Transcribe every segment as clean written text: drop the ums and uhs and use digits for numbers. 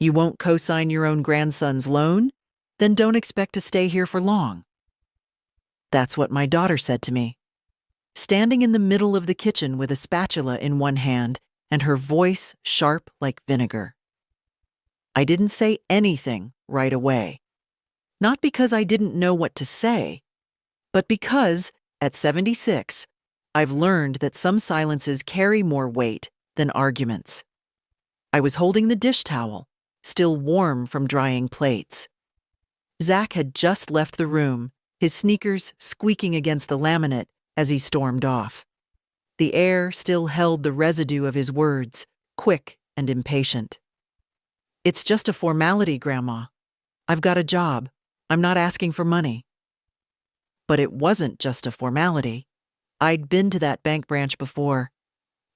You won't co-sign your own grandson's loan? Then don't expect to stay here for long. That's what my daughter said to me, standing in the middle of the kitchen with a spatula in one hand and her voice sharp like vinegar. I didn't say anything right away. Not because I didn't know what to say, but because, at 76, I've learned that some silences carry more weight than arguments. I was holding the dish towel, still warm from drying plates. Zach had just left the room, his sneakers squeaking against the laminate as he stormed off. The air still held the residue of his words, quick and impatient. It's just a formality, Grandma. I've got a job. I'm not asking for money. But it wasn't just a formality. I'd been to that bank branch before.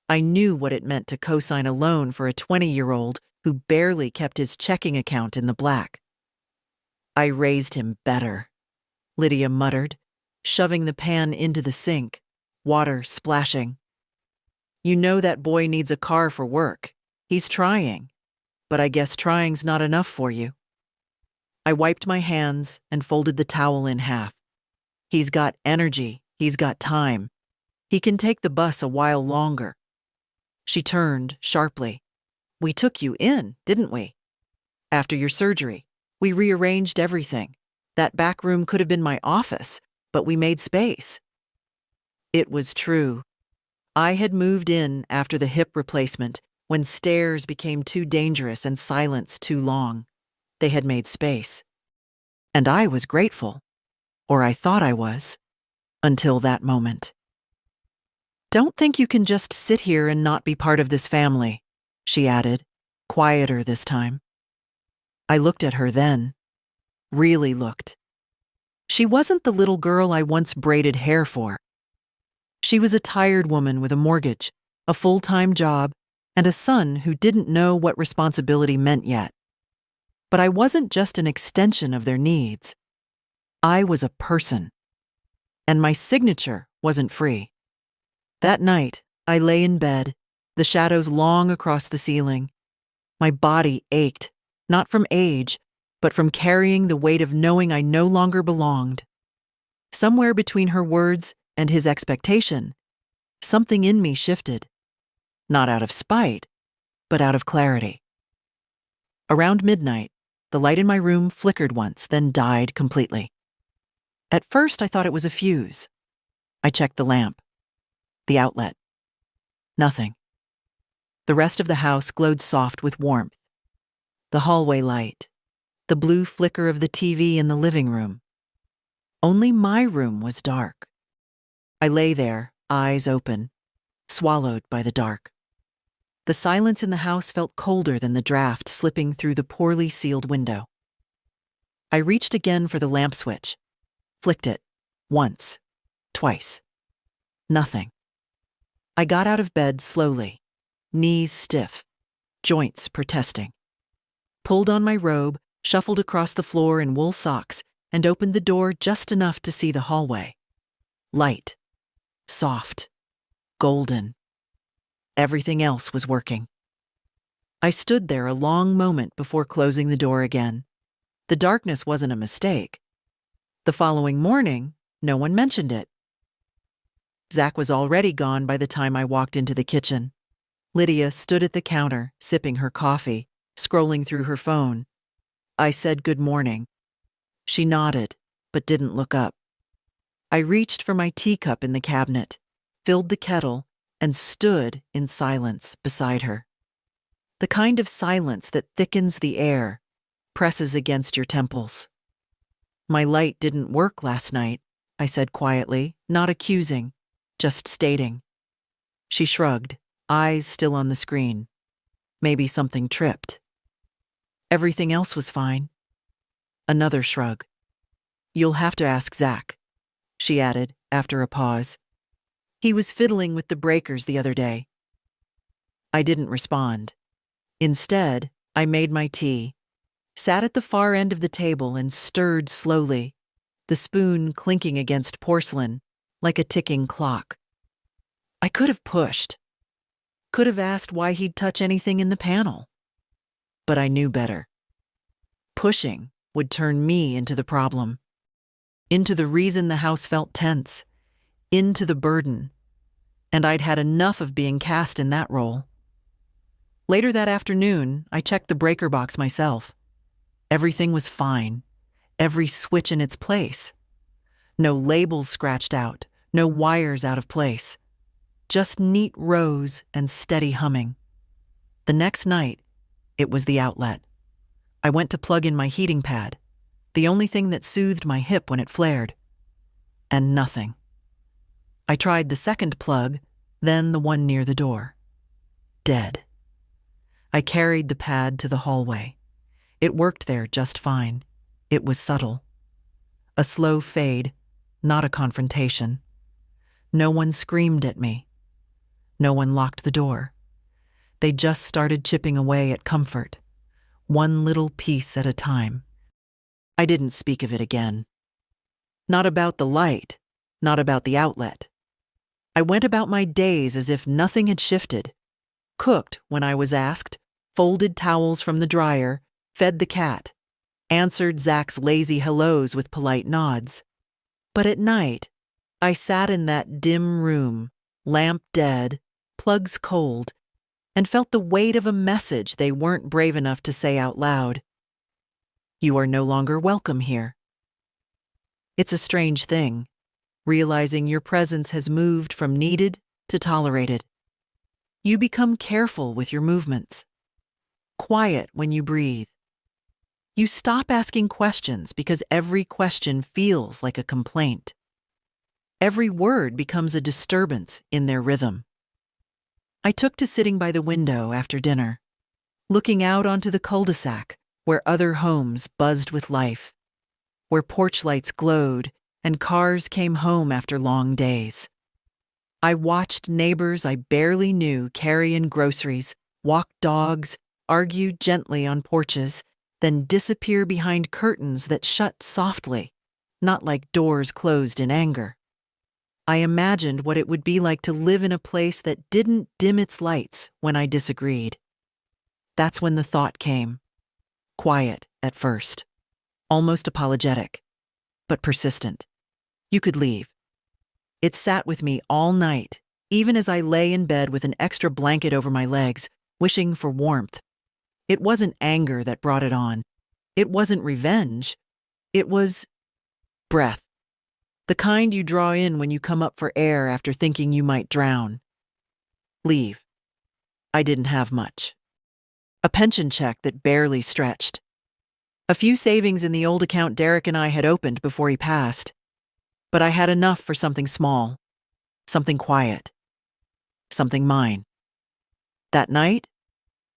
I knew what it meant to co-sign a loan for a 20-year-old who barely kept his checking account in the black. I raised him better, Lydia muttered, shoving the pan into the sink, water splashing. You know that boy needs a car for work. He's trying, but I guess trying's not enough for you. I wiped my hands and folded the towel in half. He's got energy, he's got time. He can take the bus a while longer. She turned sharply. We took you in, didn't we? After your surgery, we rearranged everything. That back room could have been my office, but we made space. It was true. I had moved in after the hip replacement, when stairs became too dangerous and silence too long. They had made space. And I was grateful, or I thought I was, until that moment. Don't think you can just sit here and not be part of this family, she added, quieter this time. I looked at her then, really looked. She wasn't the little girl I once braided hair for. She was a tired woman with a mortgage, a full-time job, and a son who didn't know what responsibility meant yet. But I wasn't just an extension of their needs. I was a person. And my signature wasn't free. That night, I lay in bed, the shadows long across the ceiling. My body ached, not from age, but from carrying the weight of knowing I no longer belonged. Somewhere between her words and his expectation, something in me shifted. Not out of spite, but out of clarity. Around midnight, the light in my room flickered once, then died completely. At first, I thought it was a fuse. I checked the lamp, the outlet. Nothing. The rest of the house glowed soft with warmth. The hallway light, the blue flicker of the TV in the living room. Only my room was dark. I lay there, eyes open, swallowed by the dark. The silence in the house felt colder than the draft slipping through the poorly sealed window. I reached again for the lamp switch, flicked it, once, twice. Nothing. I got out of bed slowly, knees stiff, joints protesting. Pulled on my robe, shuffled across the floor in wool socks, and opened the door just enough to see the hallway. Light, soft, golden. Everything else was working. I stood there a long moment before closing the door again. The darkness wasn't a mistake. The following morning, no one mentioned it. Zach was already gone by the time I walked into the kitchen. Lydia stood at the counter, sipping her coffee, scrolling through her phone. I said good morning. She nodded, but didn't look up. I reached for my teacup in the cabinet, filled the kettle, and stood in silence beside her. The kind of silence that thickens the air, presses against your temples. My light didn't work last night, I said quietly, not accusing, just stating. She shrugged, eyes still on the screen. Maybe something tripped. Everything else was fine. Another shrug. You'll have to ask Zach, she added after a pause. He was fiddling with the breakers the other day. I didn't respond. Instead, I made my tea, sat at the far end of the table and stirred slowly, the spoon clinking against porcelain like a ticking clock. I could have pushed. Could have asked why he'd touch anything in the panel. but I knew better. Pushing would turn me into the problem, into the reason the house felt tense, into the burden, and I'd had enough of being cast in that role. Later that afternoon, I checked the breaker box myself. Everything was fine, every switch in its place. No labels scratched out, no wires out of place. Just neat rows and steady humming. The next night, it was the outlet. I went to plug in my heating pad, the only thing that soothed my hip when it flared. And nothing. I tried the second plug, then the one near the door. Dead. I carried the pad to the hallway. It worked there just fine. It was subtle. A slow fade, not a confrontation. No one screamed at me. No one locked the door. They just started chipping away at comfort, one little piece at a time. I didn't speak of it again. Not about the light, not about the outlet. I went about my days as if nothing had shifted. Cooked when I was asked, folded towels from the dryer, fed the cat, answered Zach's lazy hellos with polite nods. But at night, I sat in that dim room, lamp dead, plugs cold, and felt the weight of a message they weren't brave enough to say out loud. You are no longer welcome here. It's a strange thing, realizing your presence has moved from needed to tolerated. You become careful with your movements, quiet when you breathe. You stop asking questions because every question feels like a complaint. Every word becomes a disturbance in their rhythm. I took to sitting by the window after dinner, looking out onto the cul-de-sac where other homes buzzed with life, where porch lights glowed and cars came home after long days. I watched neighbors I barely knew carry in groceries, walk dogs, argue gently on porches, then disappear behind curtains that shut softly, not like doors closed in anger. I imagined what it would be like to live in a place that didn't dim its lights when I disagreed. That's when the thought came. Quiet at first, almost apologetic, but persistent. You could leave. It sat with me all night, even as I lay in bed with an extra blanket over my legs, wishing for warmth. It wasn't anger that brought it on. It wasn't revenge. It was breath. The kind you draw in when you come up for air after thinking you might drown. Leave. I didn't have much. A pension check that barely stretched. A few savings in the old account Derek and I had opened before he passed. But I had enough for something small, something quiet, something mine. That night,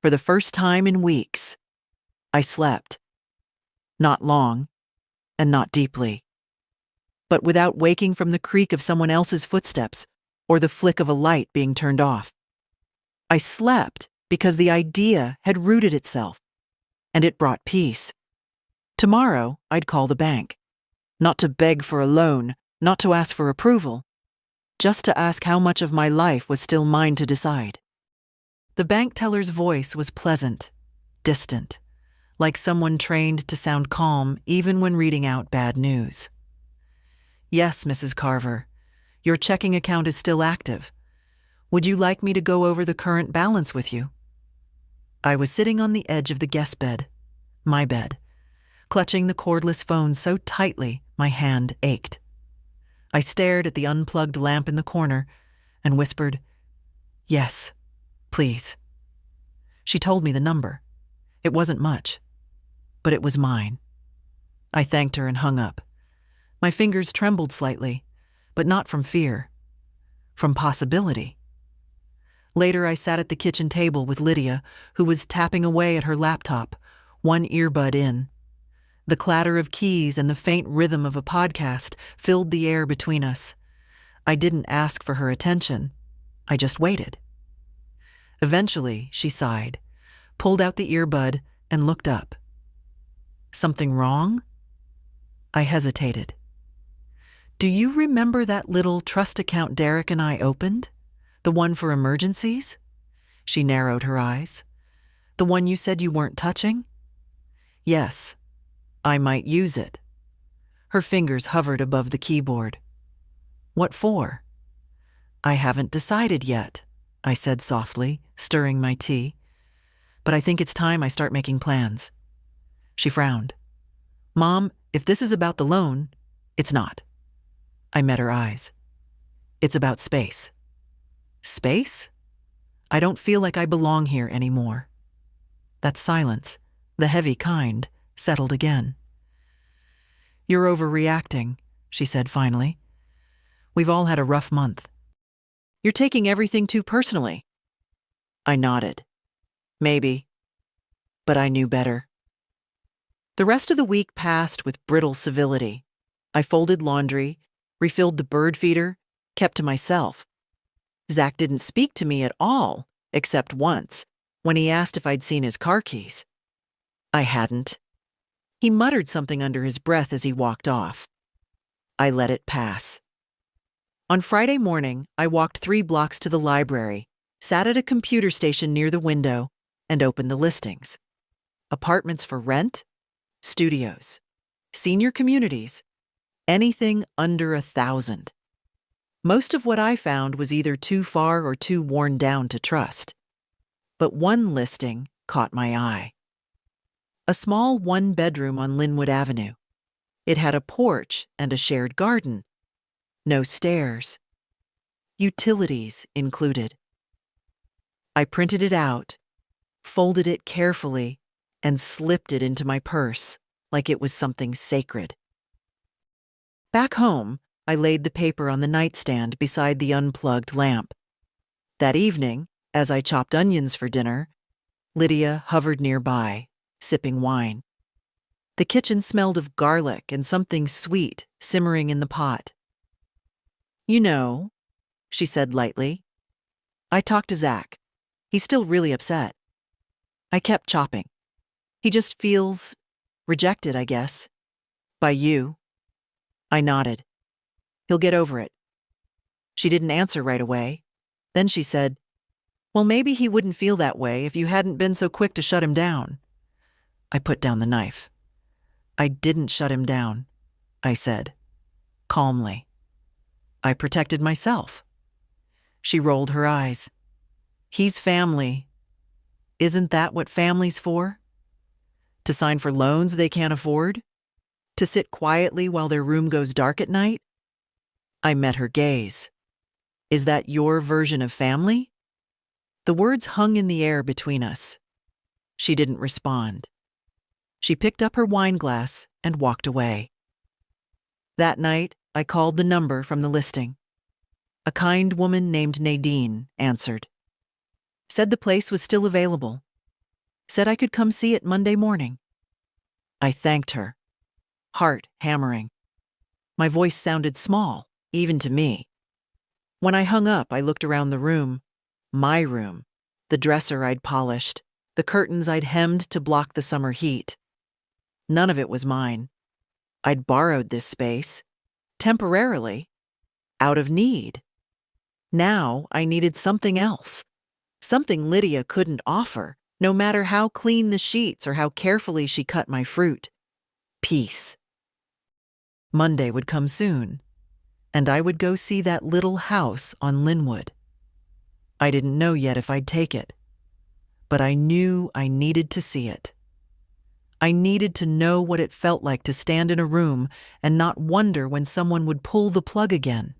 for the first time in weeks, I slept. Not long, and not deeply, but without waking from the creak of someone else's footsteps or the flick of a light being turned off. I slept because the idea had rooted itself, and it brought peace. Tomorrow, I'd call the bank. Not to beg for a loan, not to ask for approval, just to ask how much of my life was still mine to decide. The bank teller's voice was pleasant, distant, like someone trained to sound calm even when reading out bad news. Yes, Mrs. Carver, your checking account is still active. Would you like me to go over the current balance with you? I was sitting on the edge of the guest bed, my bed, clutching the cordless phone so tightly my hand ached. I stared at the unplugged lamp in the corner and whispered, "Yes, please." She told me the number. It wasn't much, but it was mine. I thanked her and hung up. My fingers trembled slightly, but not from fear, from possibility. Later, I sat at the kitchen table with Lydia, who was tapping away at her laptop, one earbud in. The clatter of keys and the faint rhythm of a podcast filled the air between us. I didn't ask for her attention. I just waited. Eventually, she sighed, pulled out the earbud, and looked up. Something wrong? I hesitated. Do you remember that little trust account Derek and I opened? The one for emergencies? She narrowed her eyes. The one you said you weren't touching? Yes, I might use it. Her fingers hovered above the keyboard. What for? I haven't decided yet, I said softly, stirring my tea. But I think it's time I start making plans. She frowned. Mom, if this is about the loan, it's not. I met her eyes. It's about space. Space? I don't feel like I belong here anymore. That silence, the heavy kind, settled again. You're overreacting, she said finally. We've all had a rough month. You're taking everything too personally. I nodded. Maybe. But I knew better. The rest of the week passed with brittle civility. I folded laundry, refilled the bird feeder, kept to myself. Zach didn't speak to me at all, except once, when he asked if I'd seen his car keys. I hadn't. He muttered something under his breath as he walked off. I let it pass. On Friday morning, I walked 3 blocks to the library, sat at a computer station near the window, and opened the listings. Apartments for rent, studios, senior communities, anything under 1,000. Most of what I found was either too far or too worn down to trust. But one listing caught my eye. A small 1-bedroom on Linwood Avenue. It had a porch and a shared garden. No stairs. Utilities included. I printed it out, folded it carefully, and slipped it into my purse like it was something sacred. Back home, I laid the paper on the nightstand beside the unplugged lamp. That evening, as I chopped onions for dinner, Lydia hovered nearby, sipping wine. The kitchen smelled of garlic and something sweet simmering in the pot. You know, she said lightly, I talked to Zach. He's still really upset. I kept chopping. He just feels rejected, I guess. By you. I nodded. He'll get over it. She didn't answer right away. Then she said, well, maybe he wouldn't feel that way if you hadn't been so quick to shut him down. I put down the knife. I didn't shut him down, I said, calmly. I protected myself. She rolled her eyes. He's family. Isn't that what family's for? To sign for loans they can't afford? To sit quietly while their room goes dark at night? I met her gaze. Is that your version of family? The words hung in the air between us. She didn't respond. She picked up her wine glass and walked away. That night, I called the number from the listing. A kind woman named Nadine answered. Said the place was still available. Said I could come see it Monday morning. I thanked her, heart hammering. My voice sounded small, even to me. When I hung up, I looked around the room. My room. The dresser I'd polished. The curtains I'd hemmed to block the summer heat. None of it was mine. I'd borrowed this space. Temporarily. Out of need. Now I needed something else. Something Lydia couldn't offer, no matter how clean the sheets or how carefully she cut my fruit. Peace. Monday would come soon, and I would go see that little house on Linwood. I didn't know yet if I'd take it, but I knew I needed to see it. I needed to know what it felt like to stand in a room and not wonder when someone would pull the plug again.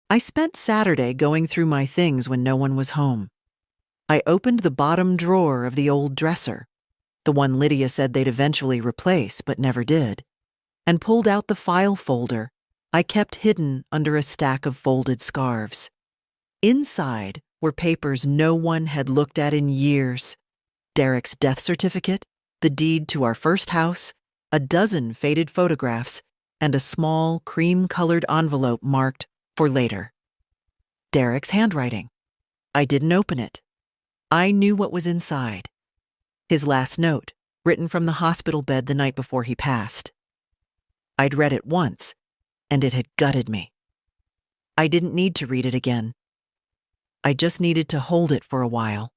I spent Saturday going through my things when no one was home. I opened the bottom drawer of the old dresser, the one Lydia said they'd eventually replace but never did, and pulled out the file folder I kept hidden under a stack of folded scarves. Inside were papers no one had looked at in years. Derek's death certificate, the deed to our first house, a dozen faded photographs, and a small cream-colored envelope marked for later. Derek's handwriting. I didn't open it. I knew what was inside. His last note, written from the hospital bed the night before he passed. I'd read it once, and it had gutted me. I didn't need to read it again. I just needed to hold it for a while.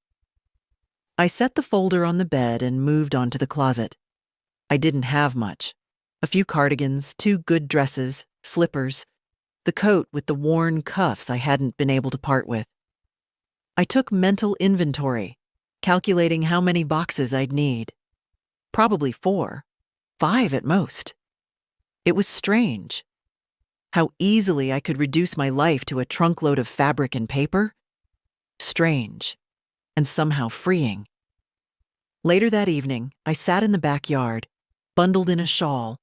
I set the folder on the bed and moved on to the closet. I didn't have much. A few cardigans, 2 good dresses, slippers, the coat with the worn cuffs I hadn't been able to part with. I took mental inventory, calculating how many boxes I'd need. Probably 4, 5 at most. It was strange. How easily I could reduce my life to a trunkload of fabric and paper. Strange, and somehow freeing. Later that evening, I sat in the backyard, bundled in a shawl,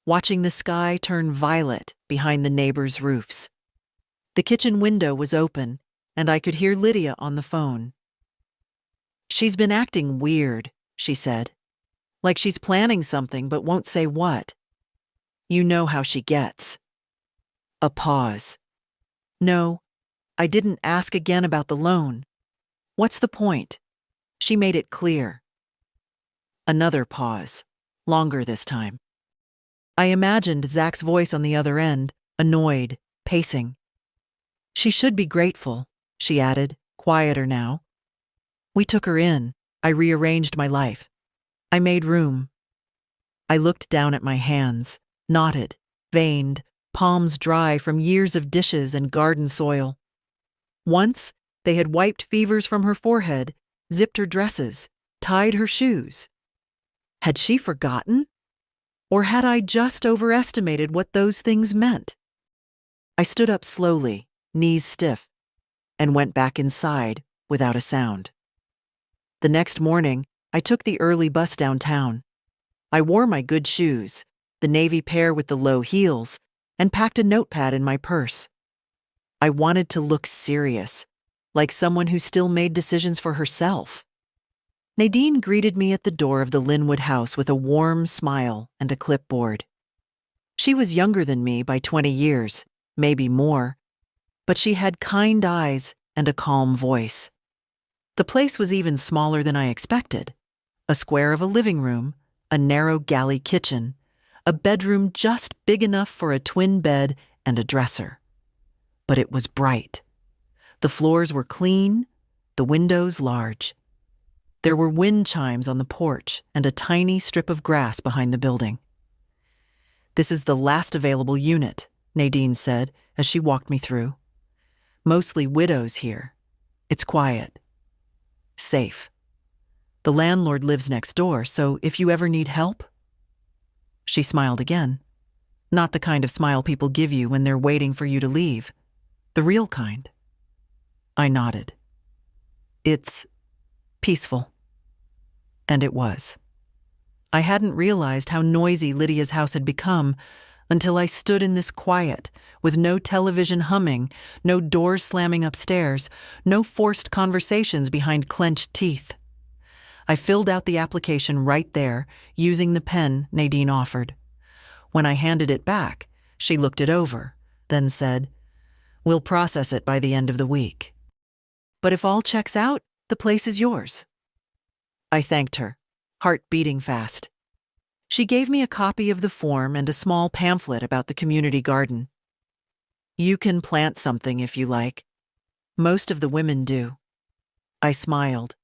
watching the sky turn violet behind the neighbors' roofs. The kitchen window was open, and I could hear Lydia on the phone. "She's been acting weird," she said. "Like she's planning something but won't say what. You know how she gets." A pause. "No, I didn't ask again about the loan. What's the point?" She made it clear. Another pause, longer this time. I imagined Zach's voice on the other end, annoyed, pacing. "She should be grateful," she added, quieter now. "We took her in. I rearranged my life. I made room." I looked down at my hands, knotted, veined, palms dry from years of dishes and garden soil. Once, they had wiped fevers from her forehead, zipped her dresses, tied her shoes. Had she forgotten? Or had I just overestimated what those things meant? I stood up slowly, knees stiff, and went back inside without a sound. The next morning, I took the early bus downtown. I wore my good shoes, the navy pair with the low heels, and packed a notepad in my purse. I wanted to look serious, like someone who still made decisions for herself. Nadine greeted me at the door of the Linwood house with a warm smile and a clipboard. She was younger than me by 20 years, maybe more, but she had kind eyes and a calm voice. The place was even smaller than I expected. A square of a living room, a narrow galley kitchen, a bedroom just big enough for a twin bed and a dresser. But it was bright. The floors were clean, the windows large. There were wind chimes on the porch and a tiny strip of grass behind the building. "This is the last available unit," Nadine said as she walked me through. "Mostly widows here. It's quiet. Safe. The landlord lives next door, so if you ever need help..." She smiled again. Not the kind of smile people give you when they're waiting for you to leave. The real kind. I nodded. "It's peaceful." And it was. I hadn't realized how noisy Lydia's house had become until I stood in this quiet, with no television humming, no doors slamming upstairs, no forced conversations behind clenched teeth. I filled out the application right there, using the pen Nadine offered. When I handed it back, she looked it over, then said, "We'll process it by the end of the week. But if all checks out, the place is yours." I thanked her, heart beating fast. She gave me a copy of the form and a small pamphlet about the community garden. "You can plant something if you like. Most of the women do." I smiled.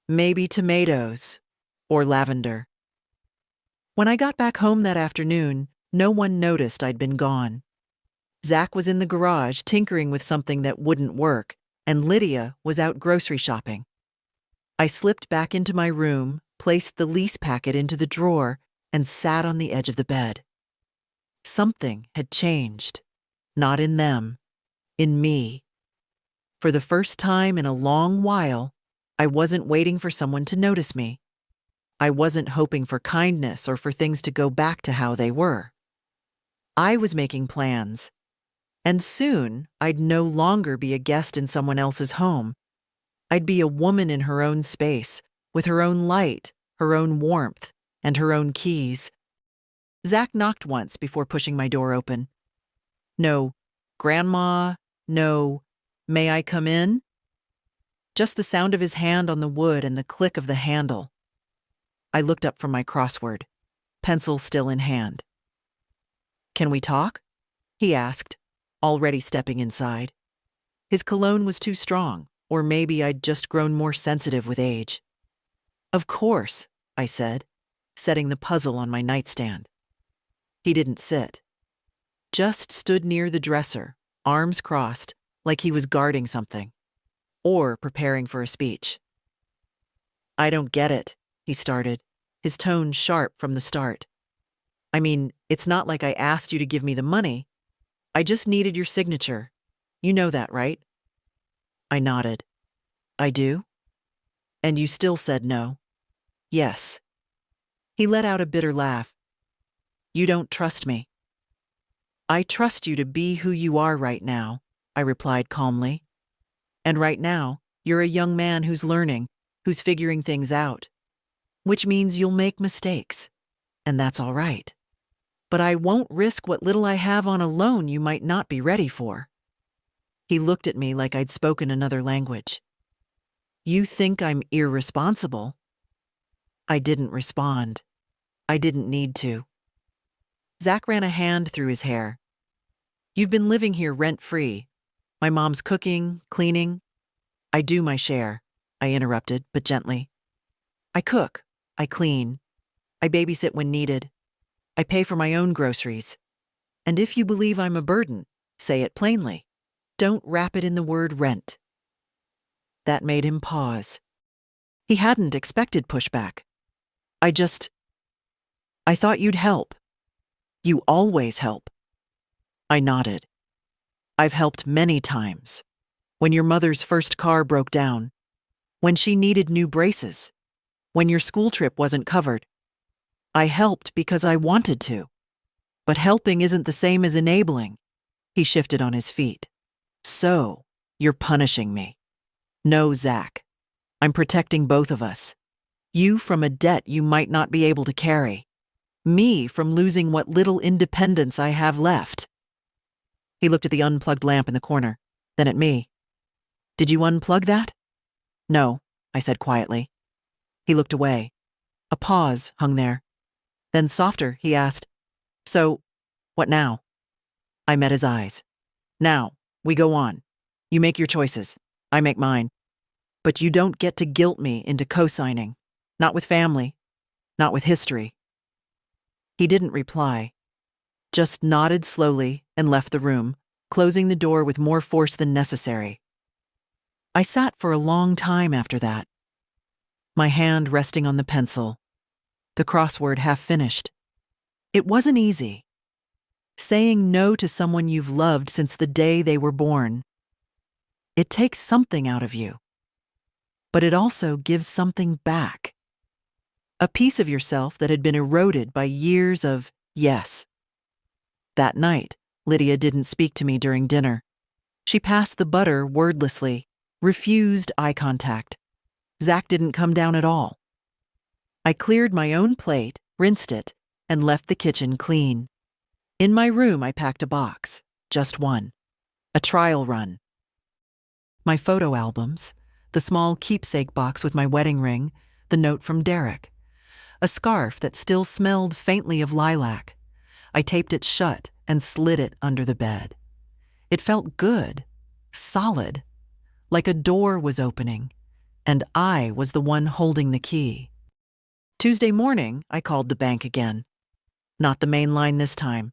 "Maybe tomatoes or lavender." When I got back home that afternoon, no one noticed I'd been gone. Zach was in the garage tinkering with something that wouldn't work, and Lydia was out grocery shopping. I slipped back into my room, placed the lease packet into the drawer, and sat on the edge of the bed. Something had changed. Not in them, in me. For the first time in a long while, I wasn't waiting for someone to notice me. I wasn't hoping for kindness or for things to go back to how they were. I was making plans. And soon, I'd no longer be a guest in someone else's home. I'd be a woman in her own space, with her own light, her own warmth, and her own keys. Zach knocked once before pushing my door open. No, "Grandma," no, "May I come in?" Just the sound of his hand on the wood and the click of the handle. I looked up from my crossword, pencil still in hand. "Can we talk?" he asked, already stepping inside. His cologne was too strong, or maybe I'd just grown more sensitive with age. Of course, I said, setting the puzzle on my nightstand. He didn't sit. Just stood near the dresser, arms crossed, like he was guarding something. Or preparing for a speech. I don't get it, he started, his tone sharp from the start. I mean, it's not like I asked you to give me the money. I just needed your signature. You know that, right? I nodded. I do? And you still said no? Yes. He let out a bitter laugh. You don't trust me. I trust you to be who you are right now, I replied calmly. And right now, you're a young man who's learning, who's figuring things out. Which means you'll make mistakes. And that's all right. But I won't risk what little I have on a loan you might not be ready for. He looked at me like I'd spoken another language. You think I'm irresponsible? I didn't respond. I didn't need to. Zach ran a hand through his hair. You've been living here rent-free. My mom's cooking, cleaning. I do my share, I interrupted, but gently. I cook. I clean. I babysit when needed. I pay for my own groceries. And if you believe I'm a burden, say it plainly. Don't wrap it in the word rent. That made him pause. He hadn't expected pushback. I thought you'd help. You always help. I nodded. I've helped many times. When your mother's first car broke down. When she needed new braces. When your school trip wasn't covered. I helped because I wanted to. But helping isn't the same as enabling. He shifted on his feet. So, you're punishing me. No, Zach. I'm protecting both of us. You from a debt you might not be able to carry. Me from losing what little independence I have left. He looked at the unplugged lamp in the corner, then at me. Did you unplug that? No, I said quietly. He looked away. A pause hung there. Then softer, he asked, So, what now? I met his eyes. Now, we go on. You make your choices. I make mine. But you don't get to guilt me into co-signing. Not with family. Not with history. He didn't reply. Just nodded slowly and left the room, closing the door with more force than necessary. I sat for a long time after that. My hand resting on the pencil. The crossword half finished. It wasn't easy. Saying no to someone you've loved since the day they were born. It takes something out of you. But it also gives something back. A piece of yourself that had been eroded by years of yes. That night, Lydia didn't speak to me during dinner. She passed the butter wordlessly, refused eye contact. Zach didn't come down at all. I cleared my own plate, rinsed it, and left the kitchen clean. In my room, I packed a box, just one, a trial run. My photo albums, the small keepsake box with my wedding ring, the note from Derek, a scarf that still smelled faintly of lilac. I taped it shut and slid it under the bed. It felt good, solid, like a door was opening, and I was the one holding the key. Tuesday morning, I called the bank again. Not the main line this time.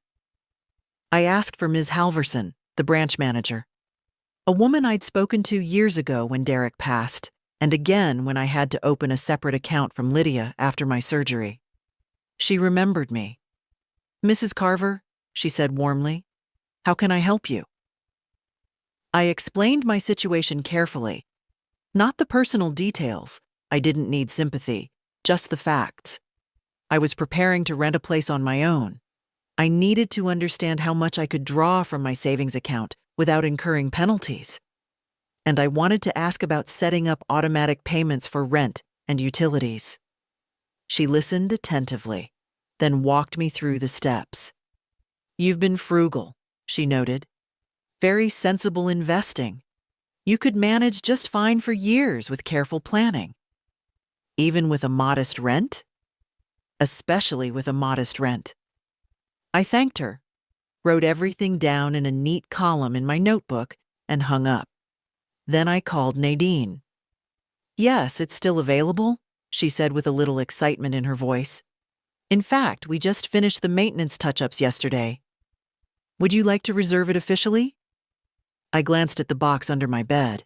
I asked for Ms. Halverson, the branch manager. A woman I'd spoken to years ago when Derek passed, and again when I had to open a separate account from Lydia after my surgery. She remembered me. Mrs. Carver, she said warmly, how can I help you? I explained my situation carefully. Not the personal details. I didn't need sympathy, just the facts. I was preparing to rent a place on my own. I needed to understand how much I could draw from my savings account without incurring penalties. And I wanted to ask about setting up automatic payments for rent and utilities. She listened attentively, then walked me through the steps. You've been frugal, she noted. Very sensible investing. You could manage just fine for years with careful planning. Even with a modest rent? Especially with a modest rent. I thanked her, wrote everything down in a neat column in my notebook, and hung up. Then I called Nadine. Yes, it's still available, she said with a little excitement in her voice. In fact, we just finished the maintenance touch-ups yesterday. Would you like to reserve it officially? I glanced at the box under my bed.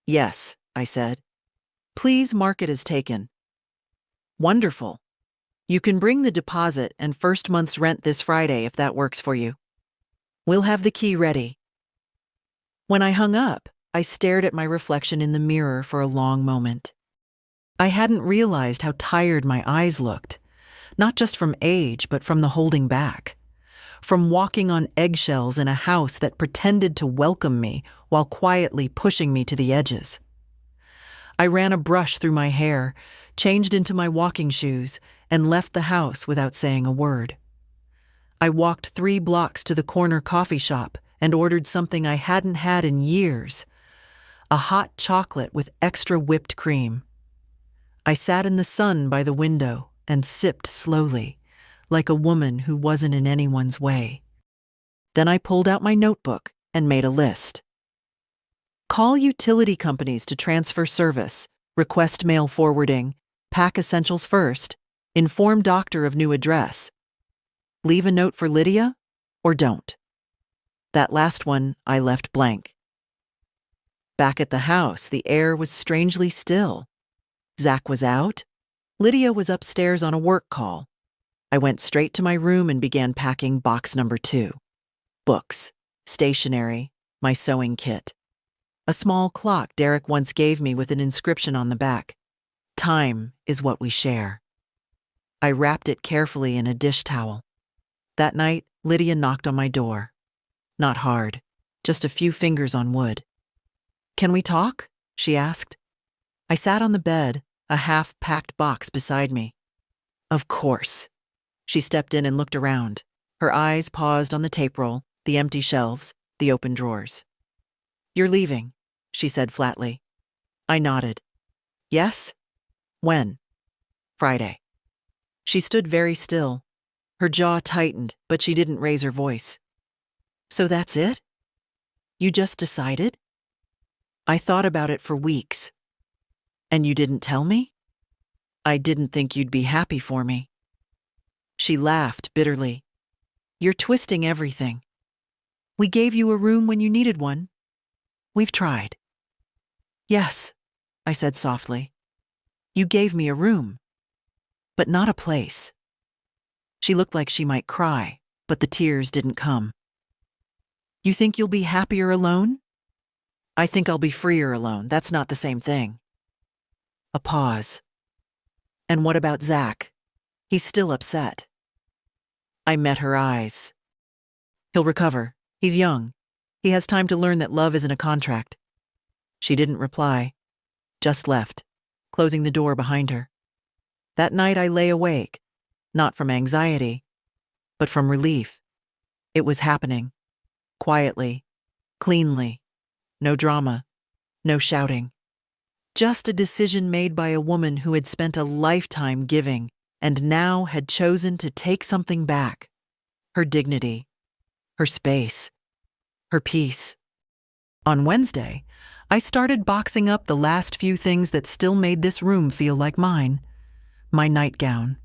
Yes, I said. Please mark it as taken. Wonderful. You can bring the deposit and first month's rent this Friday if that works for you. We'll have the key ready. When I hung up, I stared at my reflection in the mirror for a long moment. I hadn't realized how tired my eyes looked, not just from age, but from the holding back, from walking on eggshells in a house that pretended to welcome me while quietly pushing me to the edges. I ran a brush through my hair, changed into my walking shoes, and left the house without saying a word. I walked 3 blocks to the corner coffee shop and ordered something I hadn't had in years, a hot chocolate with extra whipped cream. I sat in the sun by the window and sipped slowly, like a woman who wasn't in anyone's way. Then I pulled out my notebook and made a list. Call utility companies to transfer service, request mail forwarding, pack essentials first, inform doctor of new address. Leave a note for Lydia, or don't. That last one I left blank. Back at the house, the air was strangely still. Zach was out. Lydia was upstairs on a work call. I went straight to my room and began packing box number 2. Books, stationery, my sewing kit. A small clock Derek once gave me with an inscription on the back. Time is what we share. I wrapped it carefully in a dish towel. That night, Lydia knocked on my door. Not hard, just a few fingers on wood. Can we talk? She asked. I sat on the bed, a half-packed box beside me. Of course. She stepped in and looked around. Her eyes paused on the tape roll, the empty shelves, the open drawers. You're leaving, she said flatly. I nodded. Yes? When? Friday. She stood very still. Her jaw tightened, but she didn't raise her voice. So that's it? You just decided? I thought about it for weeks. And you didn't tell me? I didn't think you'd be happy for me. She laughed bitterly. You're twisting everything. We gave you a room when you needed one. We've tried. Yes, I said softly. You gave me a room, but not a place. She looked like she might cry, but the tears didn't come. You think you'll be happier alone? I think I'll be freer alone. That's not the same thing. A pause. And what about Zach? He's still upset. I met her eyes. He'll recover. He's young. He has time to learn that love isn't a contract. She didn't reply, just left, closing the door behind her. That night I lay awake, not from anxiety, but from relief. It was happening. Quietly, cleanly, no drama, no shouting. Just a decision made by a woman who had spent a lifetime giving and now had chosen to take something back. Her dignity, her space, her peace. On Wednesday, I started boxing up the last few things that still made this room feel like mine. My nightgown,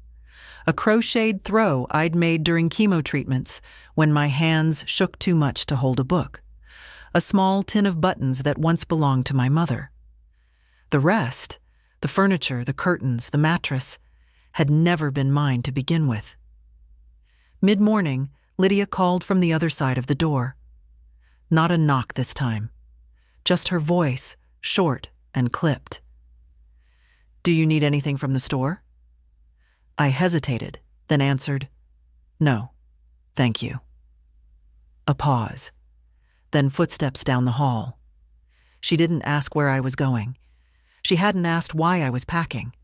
a crocheted throw I'd made during chemo treatments when my hands shook too much to hold a book, a small tin of buttons that once belonged to my mother. The rest, the furniture, the curtains, the mattress, had never been mine to begin with. Mid-morning, Lydia called from the other side of the door. Not a knock this time, just her voice, short and clipped. Do you need anything from the store? I hesitated, then answered, No, thank you. A pause, then footsteps down the hall. She didn't ask where I was going. She hadn't asked why I was packing.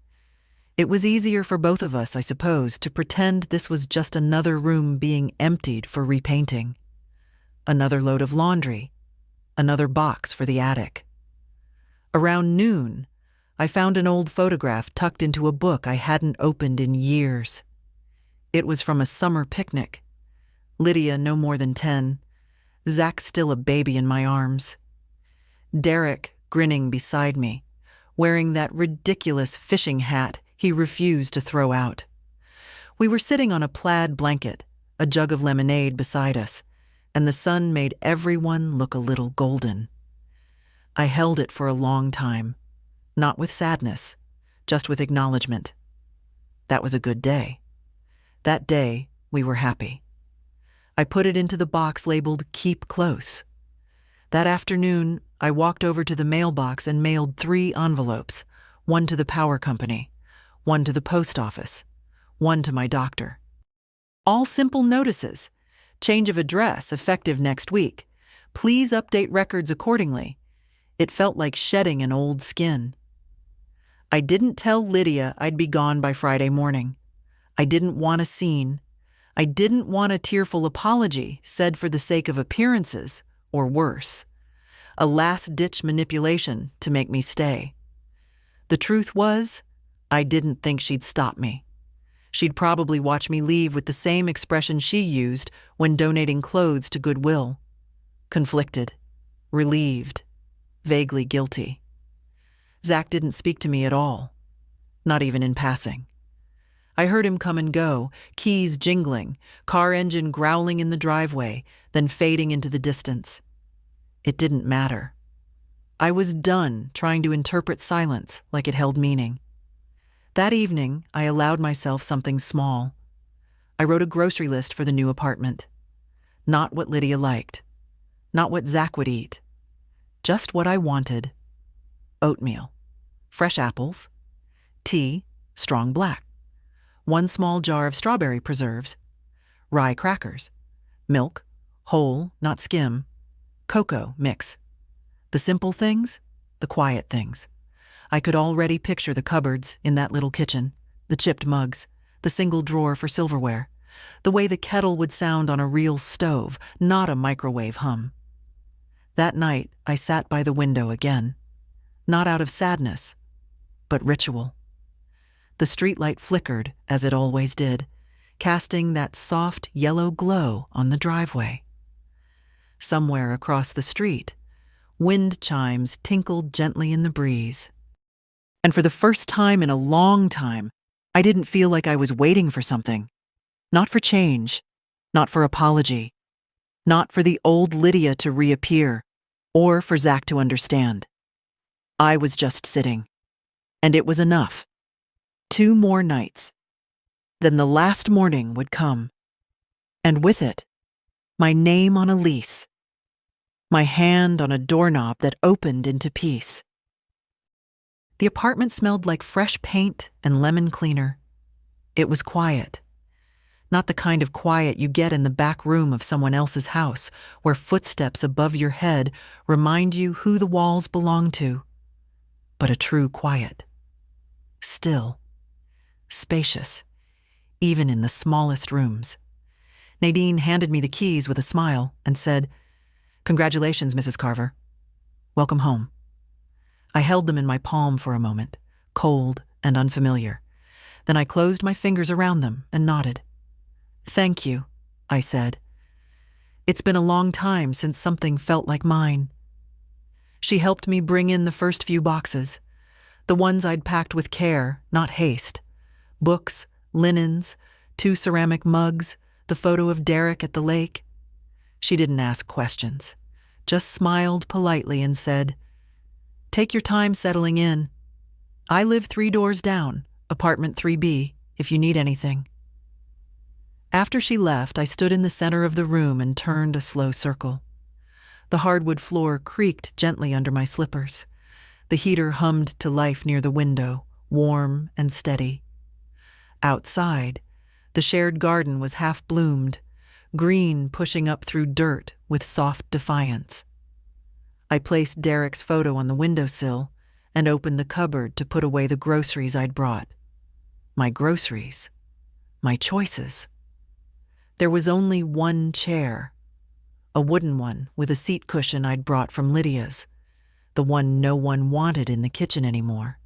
It was easier for both of us, I suppose, to pretend this was just another room being emptied for repainting. Another load of laundry, another box for the attic. Around noon, I found an old photograph tucked into a book I hadn't opened in years. It was from a summer picnic. Lydia no more than 10. Zach still a baby in my arms. Derek grinning beside me, wearing that ridiculous fishing hat he refused to throw out. We were sitting on a plaid blanket, a jug of lemonade beside us, and the sun made everyone look a little golden. I held it for a long time, not with sadness, just with acknowledgement. That was a good day. That day, we were happy. I put it into the box labeled "Keep Close." That afternoon, I walked over to the mailbox and mailed 3 envelopes, one to the power company, one to the post office, one to my doctor. All simple notices. Change of address effective next week. Please update records accordingly. It felt like shedding an old skin. I didn't tell Lydia I'd be gone by Friday morning. I didn't want a scene. I didn't want a tearful apology said for the sake of appearances, or worse. A last-ditch manipulation to make me stay. The truth was, I didn't think she'd stop me. She'd probably watch me leave with the same expression she used when donating clothes to Goodwill. Conflicted, relieved, vaguely guilty. Zach didn't speak to me at all, not even in passing. I heard him come and go, keys jingling, car engine growling in the driveway, then fading into the distance. It didn't matter. I was done trying to interpret silence like it held meaning. That evening, I allowed myself something small. I wrote a grocery list for the new apartment. Not what Lydia liked. Not what Zach would eat. Just what I wanted. Oatmeal. Fresh apples. Tea, strong black. 1 small jar of strawberry preserves. Rye crackers. Milk, whole, not skim. Cocoa mix. The simple things, the quiet things. I could already picture the cupboards in that little kitchen, the chipped mugs, the single drawer for silverware, the way the kettle would sound on a real stove, not a microwave hum. That night, I sat by the window again, not out of sadness, but ritual. The streetlight flickered, as it always did, casting that soft yellow glow on the driveway. Somewhere across the street, wind chimes tinkled gently in the breeze. And for the first time in a long time, I didn't feel like I was waiting for something. Not for change, not for apology, not for the old Lydia to reappear, or for Zach to understand. I was just sitting, and it was enough. 2 more nights. Then the last morning would come, and with it, my name on a lease, my hand on a doorknob that opened into peace. The apartment smelled like fresh paint and lemon cleaner. It was quiet. Not the kind of quiet you get in the back room of someone else's house, where footsteps above your head remind you who the walls belong to, but a true quiet. Still. Spacious, even in the smallest rooms. Nadine handed me the keys with a smile and said, "Congratulations, Mrs. Carver. Welcome home." I held them in my palm for a moment, cold and unfamiliar. Then I closed my fingers around them and nodded. "Thank you," I said. "It's been a long time since something felt like mine." She helped me bring in the first few boxes, the ones I'd packed with care, not haste. Books, linens, 2 ceramic mugs, the photo of Derek at the lake. She didn't ask questions, just smiled politely and said, "Take your time settling in. I live 3 doors down, apartment 3B, if you need anything." After she left, I stood in the center of the room and turned a slow circle. The hardwood floor creaked gently under my slippers. The heater hummed to life near the window, warm and steady. Outside, the shared garden was half-bloomed, green pushing up through dirt with soft defiance. I placed Derek's photo on the windowsill and opened the cupboard to put away the groceries I'd brought. My groceries. My choices. There was only 1 chair, a wooden one with a seat cushion I'd brought from Lydia's, the one no one wanted in the kitchen anymore.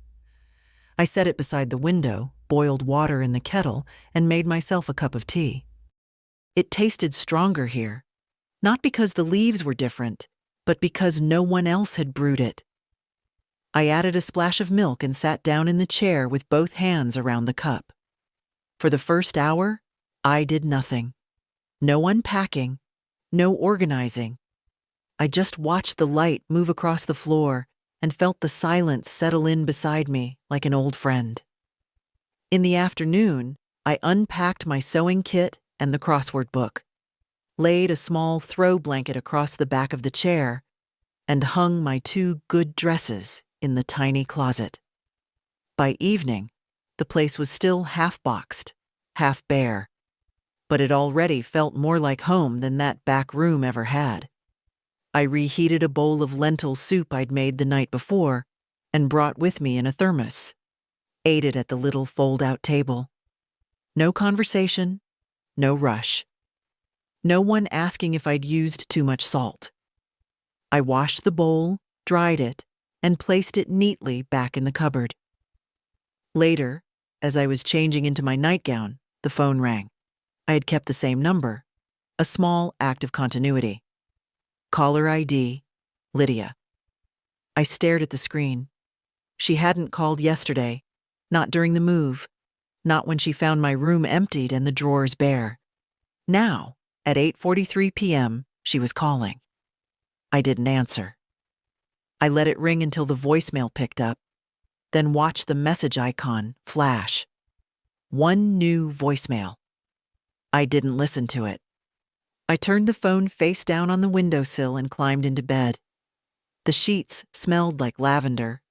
I set it beside the window, boiled water in the kettle, and made myself a cup of tea. It tasted stronger here, not because the leaves were different, but because no one else had brewed it. I added a splash of milk and sat down in the chair with both hands around the cup. For the first hour, I did nothing. No unpacking, no organizing. I just watched the light move across the floor and felt the silence settle in beside me like an old friend. In the afternoon, I unpacked my sewing kit and the crossword book, laid a small throw blanket across the back of the chair, and hung my 2 good dresses in the tiny closet. By evening, the place was still half boxed, half bare, but it already felt more like home than that back room ever had. I reheated a bowl of lentil soup I'd made the night before and brought with me in a thermos, ate it at the little fold-out table. No conversation, no rush. No one asking if I'd used too much salt. I washed the bowl, dried it, and placed it neatly back in the cupboard. Later, as I was changing into my nightgown, the phone rang. I had kept the same number, a small act of continuity. Caller ID, Lydia. I stared at the screen. She hadn't called yesterday, not during the move, not when she found my room emptied and the drawers bare. Now, at 8:43 p.m., she was calling. I didn't answer. I let it ring until the voicemail picked up, then watched the message icon flash. One new voicemail. I didn't listen to it. I turned the phone face down on the windowsill and climbed into bed. The sheets smelled like lavender.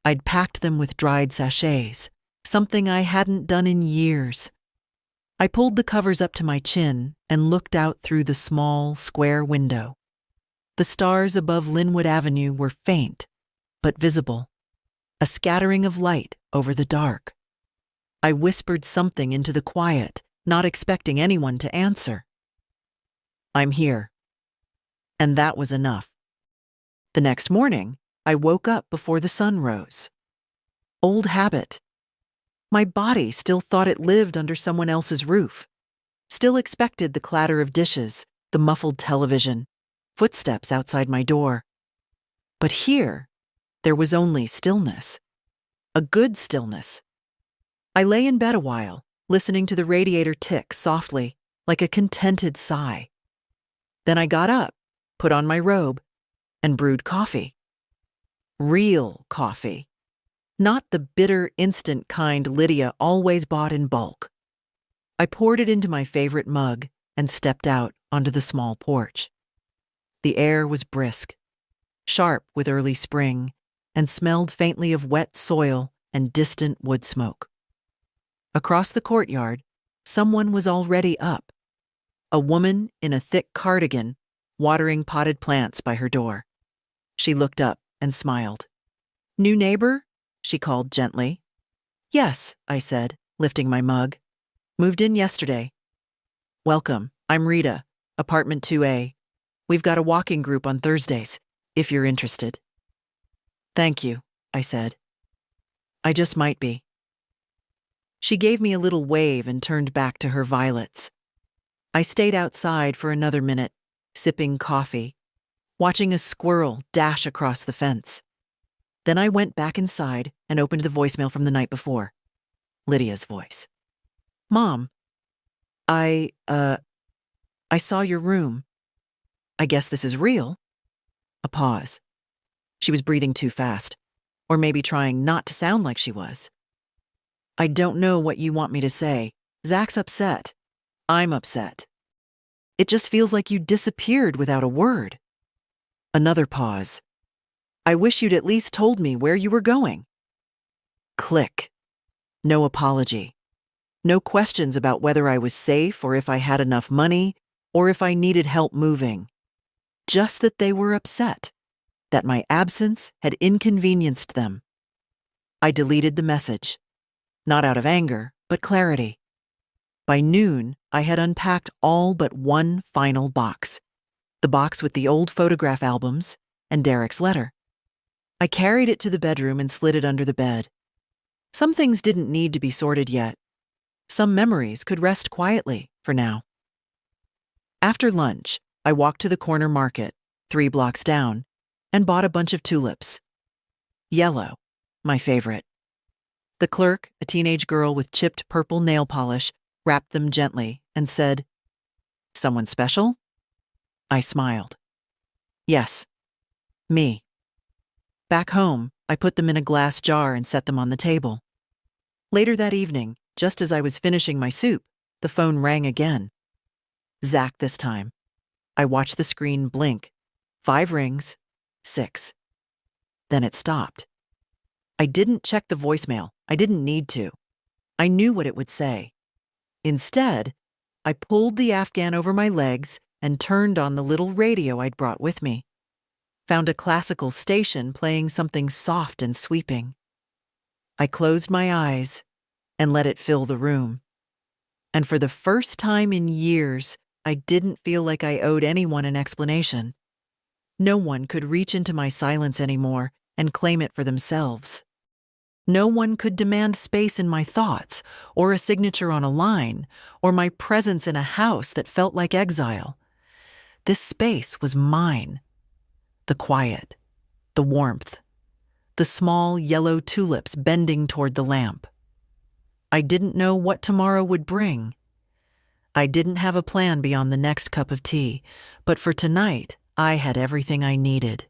I'd packed them with dried sachets, something I hadn't done in years. I pulled the covers up to my chin and looked out through the small, square window. The stars above Linwood Avenue were faint, but visible, a scattering of light over the dark. I whispered something into the quiet, not expecting anyone to answer. I'm here. And that was enough. The next morning, I woke up before the sun rose. Old habit. My body still thought it lived under someone else's roof, still expected the clatter of dishes, the muffled television, footsteps outside my door. But here, there was only stillness. A good stillness. I lay in bed a while, listening to the radiator tick softly, like a contented sigh. Then I got up, put on my robe, and brewed coffee. Real coffee. Not the bitter, instant kind Lydia always bought in bulk. I poured it into my favorite mug and stepped out onto the small porch. The air was brisk, sharp with early spring, and smelled faintly of wet soil and distant wood smoke. Across the courtyard, someone was already up. A woman in a thick cardigan, watering potted plants by her door. She looked up and smiled. "New neighbor?" she called gently. "Yes," I said, lifting my mug. "Moved in yesterday." "Welcome, I'm Rita, apartment 2A. We've got a walking group on Thursdays, if you're interested." "Thank you," I said. "I just might be." She gave me a little wave and turned back to her violets. I stayed outside for another minute, sipping coffee, watching a squirrel dash across the fence. Then I went back inside and opened the voicemail from the night before. Lydia's voice. "Mom, I saw your room. I guess this is real." A pause. She was breathing too fast, or maybe trying not to sound like she was. "I don't know what you want me to say. Zach's upset. I'm upset. It just feels like you disappeared without a word." Another pause. "I wish you'd at least told me where you were going." Click. No apology. No questions about whether I was safe or if I had enough money or if I needed help moving. Just that they were upset, that my absence had inconvenienced them. I deleted the message, not out of anger, but clarity. By noon, I had unpacked all but one final box, the box with the old photograph albums and Derek's letter. I carried it to the bedroom and slid it under the bed. Some things didn't need to be sorted yet. Some memories could rest quietly for now. After lunch, I walked to the corner market, 3 blocks down, and bought a bunch of tulips. Yellow, my favorite. The clerk, a teenage girl with chipped purple nail polish, wrapped them gently and said, "Someone special?" I smiled. "Yes, me." Back home, I put them in a glass jar and set them on the table. Later that evening, just as I was finishing my soup, the phone rang again. Zach this time. I watched the screen blink. 5 rings, 6. Then it stopped. I didn't check the voicemail. I didn't need to. I knew what it would say. Instead, I pulled the Afghan over my legs and turned on the little radio I'd brought with me. Found a classical station playing something soft and sweeping. I closed my eyes and let it fill the room. And for the first time in years, I didn't feel like I owed anyone an explanation. No one could reach into my silence anymore and claim it for themselves. No one could demand space in my thoughts, or a signature on a line, or my presence in a house that felt like exile. This space was mine. The quiet, the warmth, the small yellow tulips bending toward the lamp. I didn't know what tomorrow would bring. I didn't have a plan beyond the next cup of tea, but for tonight, I had everything I needed.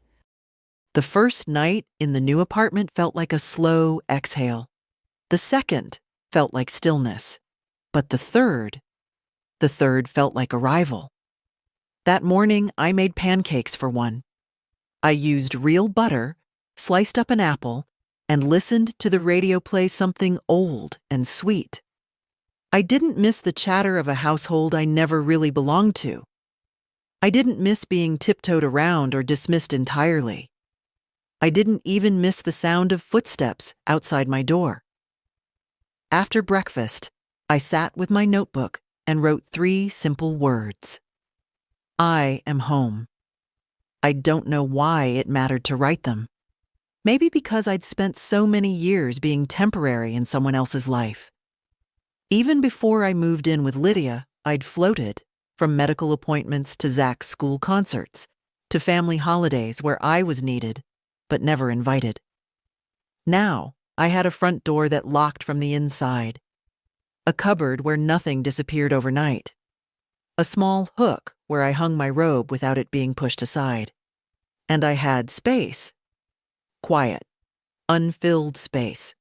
The first night in the new apartment felt like a slow exhale. The second felt like stillness. But the third felt like arrival. That morning, I made pancakes for one. I used real butter, sliced up an apple, and listened to the radio play something old and sweet. I didn't miss the chatter of a household I never really belonged to. I didn't miss being tiptoed around or dismissed entirely. I didn't even miss the sound of footsteps outside my door. After breakfast, I sat with my notebook and wrote 3 simple words. I am home. I don't know why it mattered to write them. Maybe because I'd spent so many years being temporary in someone else's life. Even before I moved in with Lydia, I'd floated, from medical appointments to Zach's school concerts, to family holidays where I was needed, but never invited. Now, I had a front door that locked from the inside, a cupboard where nothing disappeared overnight, a small hook where I hung my robe without it being pushed aside. And I had space. Quiet, unfilled space.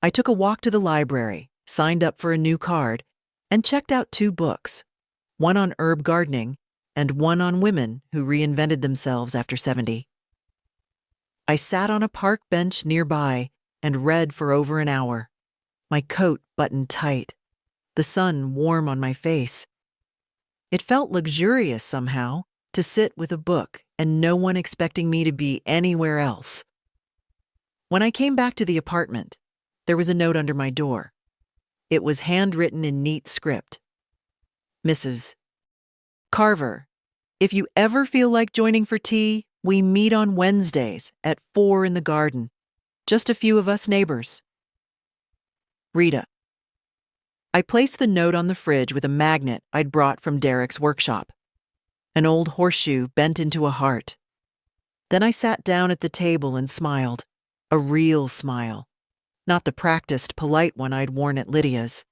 I took a walk to the library, signed up for a new card, and checked out 2 books, one on herb gardening and one on women who reinvented themselves after 70. I sat on a park bench nearby and read for over an hour, my coat buttoned tight, the sun warm on my face. It felt luxurious somehow to sit with a book and no one expecting me to be anywhere else. When I came back to the apartment, there was a note under my door. It was handwritten in neat script. Mrs. Carver, if you ever feel like joining for tea, we meet on Wednesdays at 4 in the garden. Just a few of us neighbors. Rita. I placed the note on the fridge with a magnet I'd brought from Derek's workshop. An old horseshoe bent into a heart. Then I sat down at the table and smiled. A real smile. Not the practiced, polite one I'd worn at Lydia's.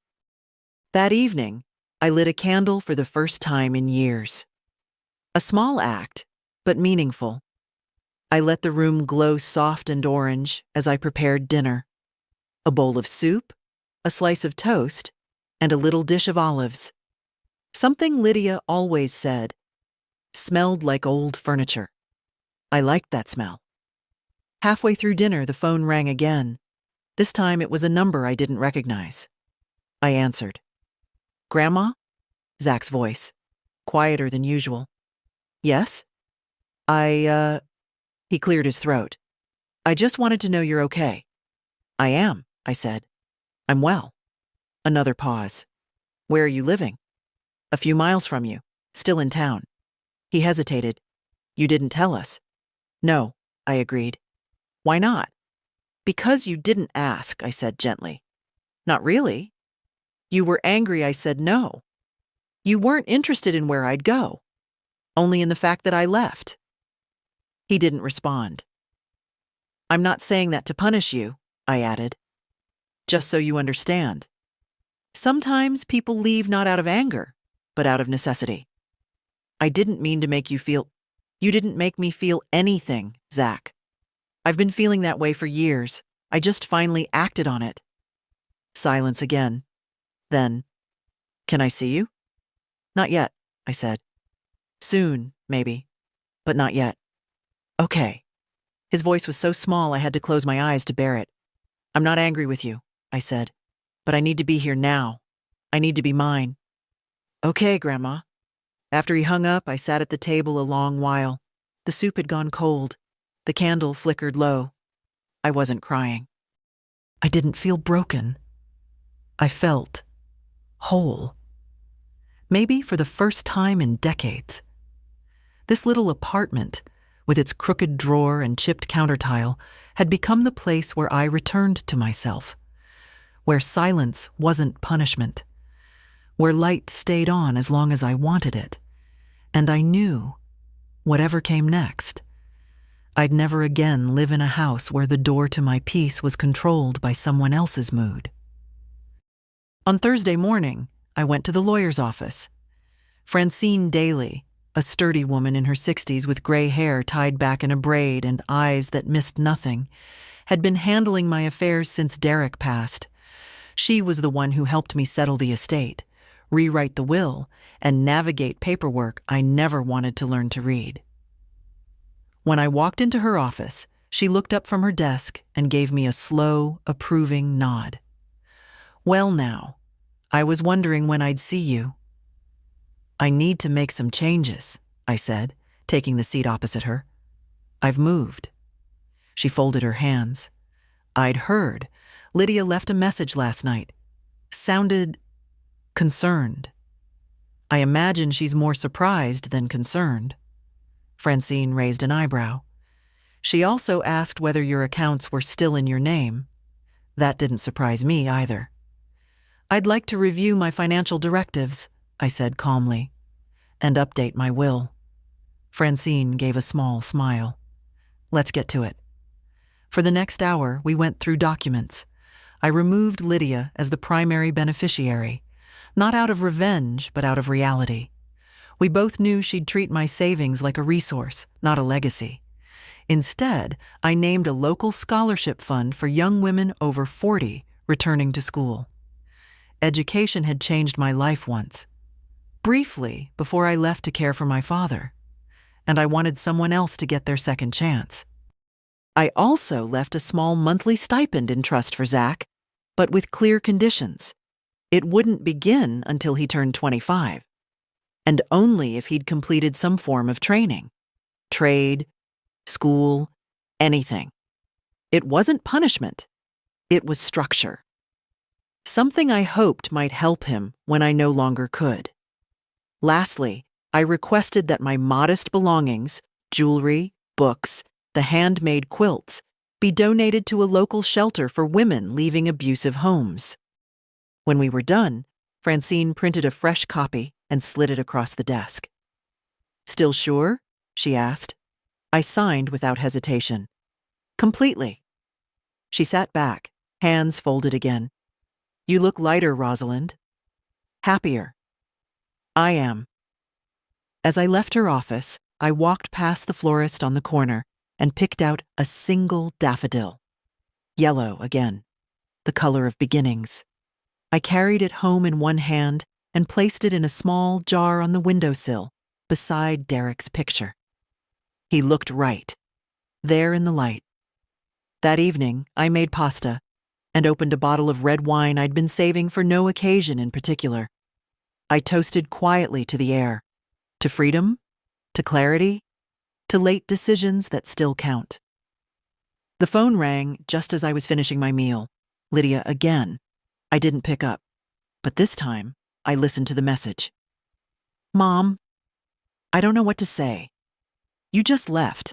That evening, I lit a candle for the first time in years. A small act, but meaningful. I let the room glow soft and orange as I prepared dinner. A bowl of soup, a slice of toast, and a little dish of olives. Something Lydia always said. Smelled like old furniture. I liked that smell. Halfway through dinner, the phone rang again. This time it was a number I didn't recognize. I answered. Grandma? Zach's voice, quieter than usual. Yes? He cleared his throat. I just wanted to know you're okay. I am, I said. I'm well. Another pause. Where are you living? A few miles from you, still in town. He hesitated. You didn't tell us. No, I agreed. Why not? Because you didn't ask, I said gently. Not really. You were angry I said no. You weren't interested in where I'd go. Only in the fact that I left. He didn't respond. I'm not saying that to punish you, I added. Just so you understand. Sometimes people leave not out of anger, but out of necessity. I didn't mean to make you feel. You didn't make me feel anything, Zach. I've been feeling that way for years. I just finally acted on it. Silence again. Then, can I see you? Not yet, I said. Soon, maybe, but not yet. Okay. His voice was so small I had to close my eyes to bear it. I'm not angry with you, I said, but I need to be here now. I need to be mine. Okay, Grandma. After he hung up, I sat at the table a long while. The soup had gone cold. The candle flickered low. I wasn't crying. I didn't feel broken. I felt whole. Maybe for the first time in decades. This little apartment, with its crooked drawer and chipped countertile, had become the place where I returned to myself, where silence wasn't punishment, where light stayed on as long as I wanted it, and I knew, whatever came next, I'd never again live in a house where the door to my peace was controlled by someone else's mood. On Thursday morning, I went to the lawyer's office. Francine Daly, a sturdy woman in her 60s with gray hair tied back in a braid and eyes that missed nothing, had been handling my affairs since Derek passed. She was the one who helped me settle the estate, rewrite the will, and navigate paperwork I never wanted to learn to read. When I walked into her office, she looked up from her desk and gave me a slow, approving nod. Well now, I was wondering when I'd see you. I need to make some changes, I said, taking the seat opposite her. I've moved. She folded her hands. I'd heard. Lydia left a message last night. Sounded concerned. I imagine she's more surprised than concerned. Francine raised an eyebrow. She also asked whether your accounts were still in your name. That didn't surprise me either. I'd like to review my financial directives, I said calmly, and update my will. Francine gave a small smile. Let's get to it. For the next hour, we went through documents. I removed Lydia as the primary beneficiary, not out of revenge, but out of reality. We both knew she'd treat my savings like a resource, not a legacy. Instead, I named a local scholarship fund for young women over 40 returning to school. Education had changed my life once. Briefly, before I left to care for my father. And I wanted someone else to get their second chance. I also left a small monthly stipend in trust for Zach, but with clear conditions. It wouldn't begin until he turned 25. And only if he'd completed some form of training. Trade, school, anything. It wasn't punishment. It was structure. Something I hoped might help him when I no longer could. Lastly, I requested that my modest belongings, jewelry, books, the handmade quilts, be donated to a local shelter for women leaving abusive homes. When we were done, Francine printed a fresh copy and slid it across the desk. Still sure? She asked. I signed without hesitation. Completely. She sat back, hands folded again. You look lighter, Rosalind. Happier. I am. As I left her office, I walked past the florist on the corner and picked out a single daffodil. Yellow again, the color of beginnings. I carried it home in one hand and placed it in a small jar on the windowsill beside Derek's picture. He looked right, there in the light. That evening, I made pasta and opened a bottle of red wine I'd been saving for no occasion in particular. I toasted quietly to the air, to freedom, to clarity, to late decisions that still count. The phone rang just as I was finishing my meal. Lydia again. I didn't pick up, but this time, I listened to the message. Mom, I don't know what to say. You just left.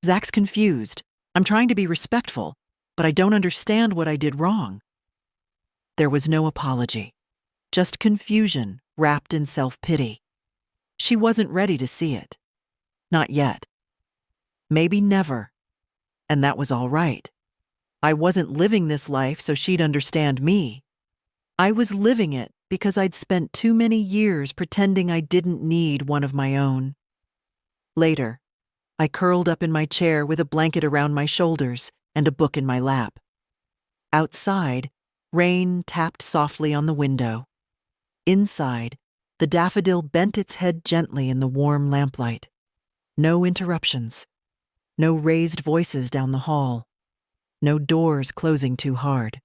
Zach's confused. I'm trying to be respectful, but I don't understand what I did wrong. There was no apology, just confusion wrapped in self-pity. She wasn't ready to see it. Not yet. Maybe never. And that was all right. I wasn't living this life so she'd understand me. I was living it because I'd spent too many years pretending I didn't need one of my own. Later, I curled up in my chair with a blanket around my shoulders and a book in my lap. Outside, rain tapped softly on the window. Inside, the daffodil bent its head gently in the warm lamplight. No interruptions. No raised voices down the hall. No doors closing too hard.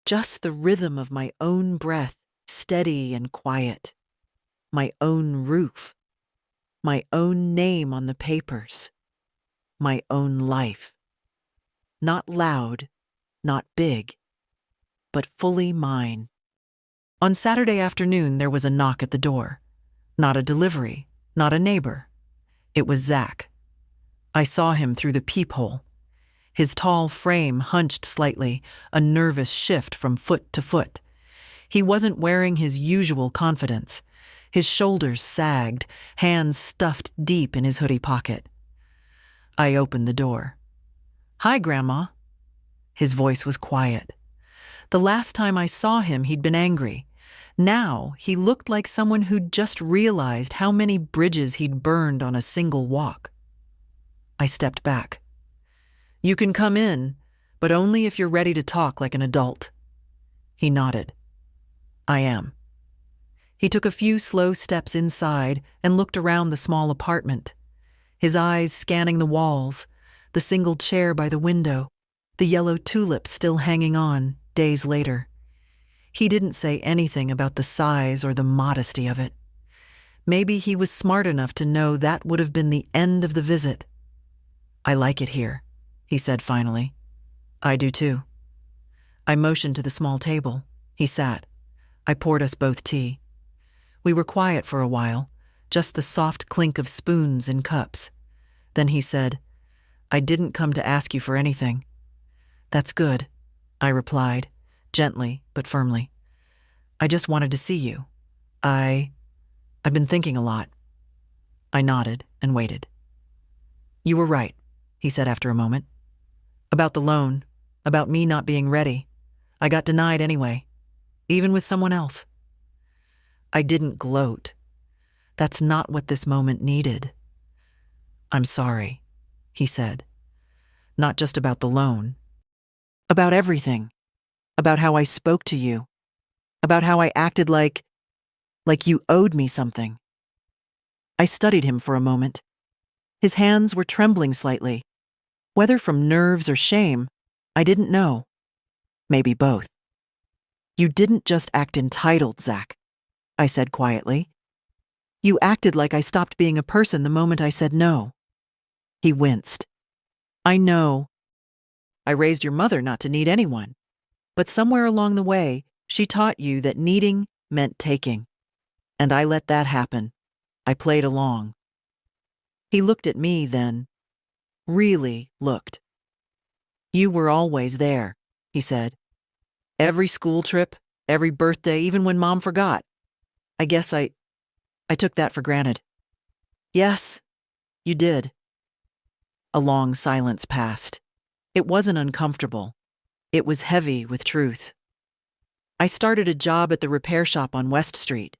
Just the rhythm of my own breath, steady and quiet. My own roof. My own name on the papers. My own life. Not loud, not big, but fully mine. On Saturday afternoon, there was a knock at the door. Not a delivery, not a neighbor. It was Zach. I saw him through the peephole. His tall frame hunched slightly, a nervous shift from foot to foot. He wasn't wearing his usual confidence. His shoulders sagged, hands stuffed deep in his hoodie pocket. I opened the door. "Hi, Grandma." His voice was quiet. The last time I saw him, he'd been angry. Now, he looked like someone who'd just realized how many bridges he'd burned on a single walk. I stepped back. "You can come in, but only if you're ready to talk like an adult." He nodded. "I am." He took a few slow steps inside and looked around the small apartment, his eyes scanning the walls, the single chair by the window, the yellow tulips still hanging on days later. He didn't say anything about the size or the modesty of it. Maybe he was smart enough to know that would have been the end of the visit. "I like it here," he said finally. "I do too." I motioned to the small table. He sat. I poured us both tea. We were quiet for a while, just the soft clink of spoons in cups. Then he said, "I didn't come to ask you for anything." "That's good," I replied, gently but firmly. "I just wanted to see you. I've been thinking a lot." I nodded and waited. "You were right," he said after a moment. "About the loan, about me not being ready. I got denied anyway, even with someone else." I didn't gloat. That's not what this moment needed. "I'm sorry," he said. "Not just about the loan. About everything. About how I spoke to you. About how I acted like you owed me something." I studied him for a moment. His hands were trembling slightly. Whether from nerves or shame, I didn't know. Maybe both. "You didn't just act entitled, Zach," I said quietly. "You acted like I stopped being a person the moment I said no." He winced. "I know. I raised your mother not to need anyone. But somewhere along the way, she taught you that needing meant taking. And I let that happen. I played along." He looked at me then. Really looked. "You were always there," he said. "Every school trip, every birthday, even when Mom forgot. I guess I took that for granted." "Yes, you did." A long silence passed. It wasn't uncomfortable. It was heavy with truth. "I started a job at the repair shop on West Street,"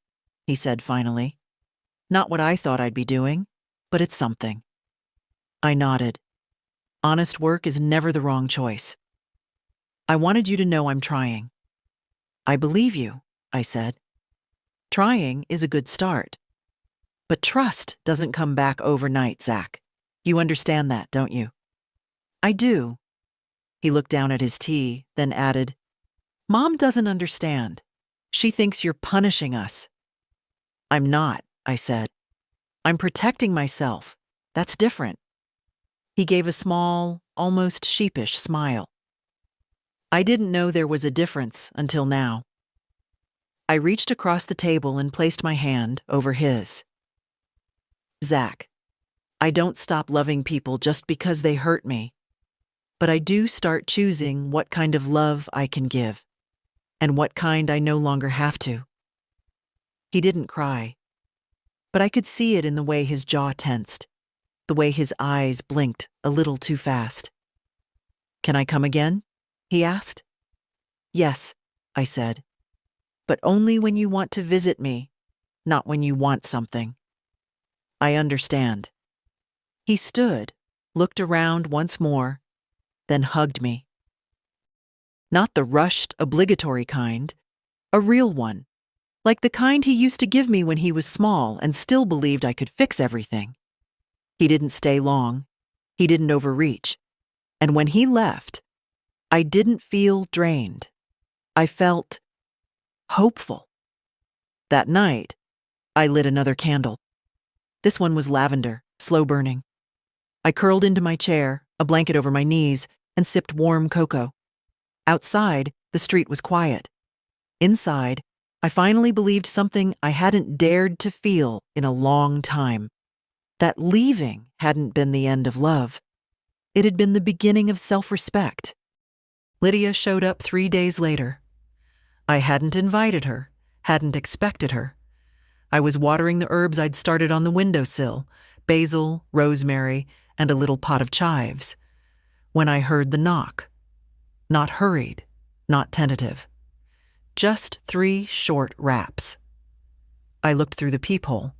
he said finally. "Not what I thought I'd be doing, but it's something." I nodded. Honest work is never the wrong choice. "I wanted you to know I'm trying." "I believe you," I said. "Trying is a good start. But trust doesn't come back overnight, Zach. You understand that, don't you?" "I do." He looked down at his tea, then added, "Mom doesn't understand. She thinks you're punishing us." "I'm not," I said. "I'm protecting myself. That's different." He gave a small, almost sheepish smile. I didn't know there was a difference until now. I reached across the table and placed my hand over his. "Zach, I don't stop loving people just because they hurt me. But I do start choosing what kind of love I can give, and what kind I no longer have to." He didn't cry, but I could see it in the way his jaw tensed, the way his eyes blinked a little too fast. Can I come again? He asked. Yes, I said, but only when you want to visit me, not when you want something. I understand. He stood, looked around once more, then hugged me. Not the rushed, obligatory kind, a real one, like the kind he used to give me when he was small and still believed I could fix everything. He didn't stay long. He didn't overreach. And when he left, I didn't feel drained. I felt hopeful. That night, I lit another candle. This one was lavender, slow burning. I curled into my chair, a blanket over my knees, and sipped warm cocoa. Outside, the street was quiet. Inside, I finally believed something I hadn't dared to feel in a long time. That leaving hadn't been the end of love. It had been the beginning of self-respect. Lydia showed up 3 days later. I hadn't invited her, hadn't expected her. I was watering the herbs I'd started on the windowsill, basil, rosemary, and a little pot of chives, when I heard the knock. Not hurried, not tentative. Just 3 short raps. I looked through the peephole.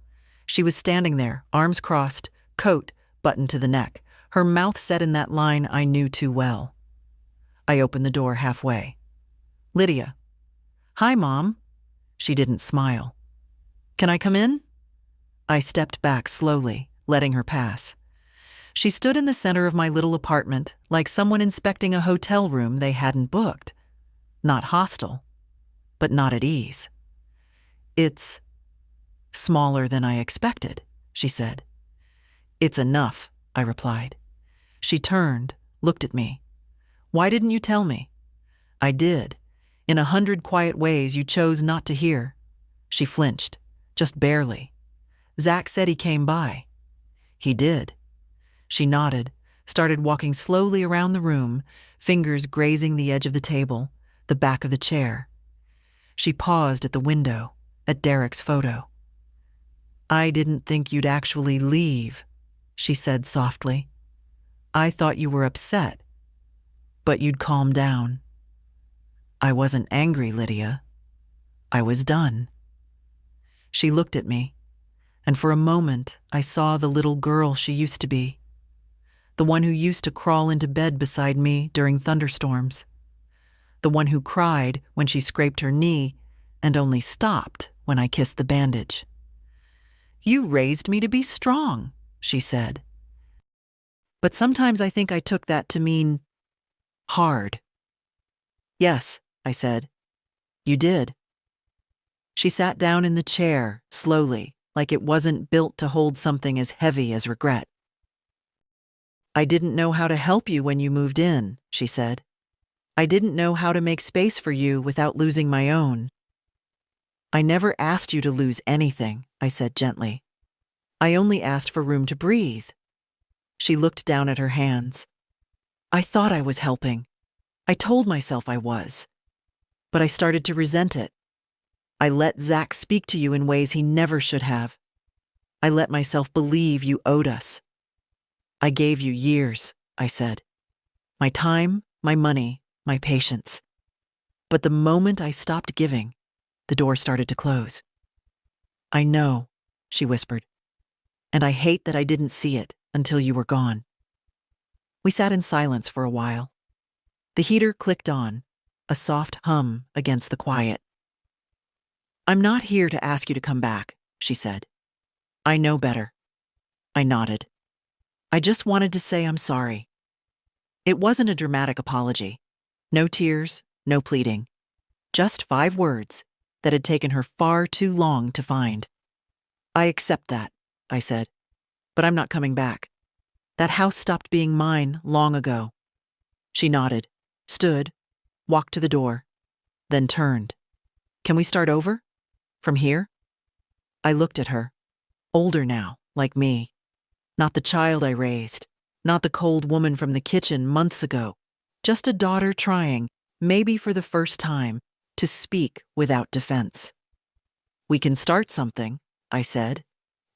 She was standing there, arms crossed, coat buttoned to the neck, her mouth set in that line I knew too well. I opened the door halfway. Lydia. Hi, Mom. She didn't smile. Can I come in? I stepped back slowly, letting her pass. She stood in the center of my little apartment, like someone inspecting a hotel room they hadn't booked. Not hostile, but not at ease. It's smaller than I expected, she said. It's enough, I replied. She turned, looked at me. Why didn't you tell me? I did. In 100 quiet ways you chose not to hear. She flinched, just barely. Zach said he came by. He did. She nodded, started walking slowly around the room, fingers grazing the edge of the table, the back of the chair. She paused at the window, at Derek's photo. I didn't think you'd actually leave, she said softly. I thought you were upset, but you'd calm down. I wasn't angry, Lydia. I was done. She looked at me, and for a moment I saw the little girl she used to be. The one who used to crawl into bed beside me during thunderstorms. The one who cried when she scraped her knee and only stopped when I kissed the bandage. You raised me to be strong, she said. But sometimes I think I took that to mean hard. Yes, I said. You did. She sat down in the chair, slowly, like it wasn't built to hold something as heavy as regret. I didn't know how to help you when you moved in, she said. I didn't know how to make space for you without losing my own. I never asked you to lose anything, I said gently. I only asked for room to breathe. She looked down at her hands. I thought I was helping. I told myself I was. But I started to resent it. I let Zach speak to you in ways he never should have. I let myself believe you owed us. I gave you years, I said. My time, my money, my patience. But the moment I stopped giving, the door started to close. I know, she whispered. And I hate that I didn't see it until you were gone. We sat in silence for a while. The heater clicked on, a soft hum against the quiet. I'm not here to ask you to come back, she said. I know better. I nodded. I just wanted to say I'm sorry. It wasn't a dramatic apology. No tears, no pleading. Just 5 words that had taken her far too long to find. I accept that, I said, but I'm not coming back. That house stopped being mine long ago. She nodded, stood, walked to the door, then turned. Can we start over? From here? I looked at her, older now, like me. Not the child I raised, not the cold woman from the kitchen months ago, just a daughter trying, maybe for the first time, to speak without defense. We can start something, I said,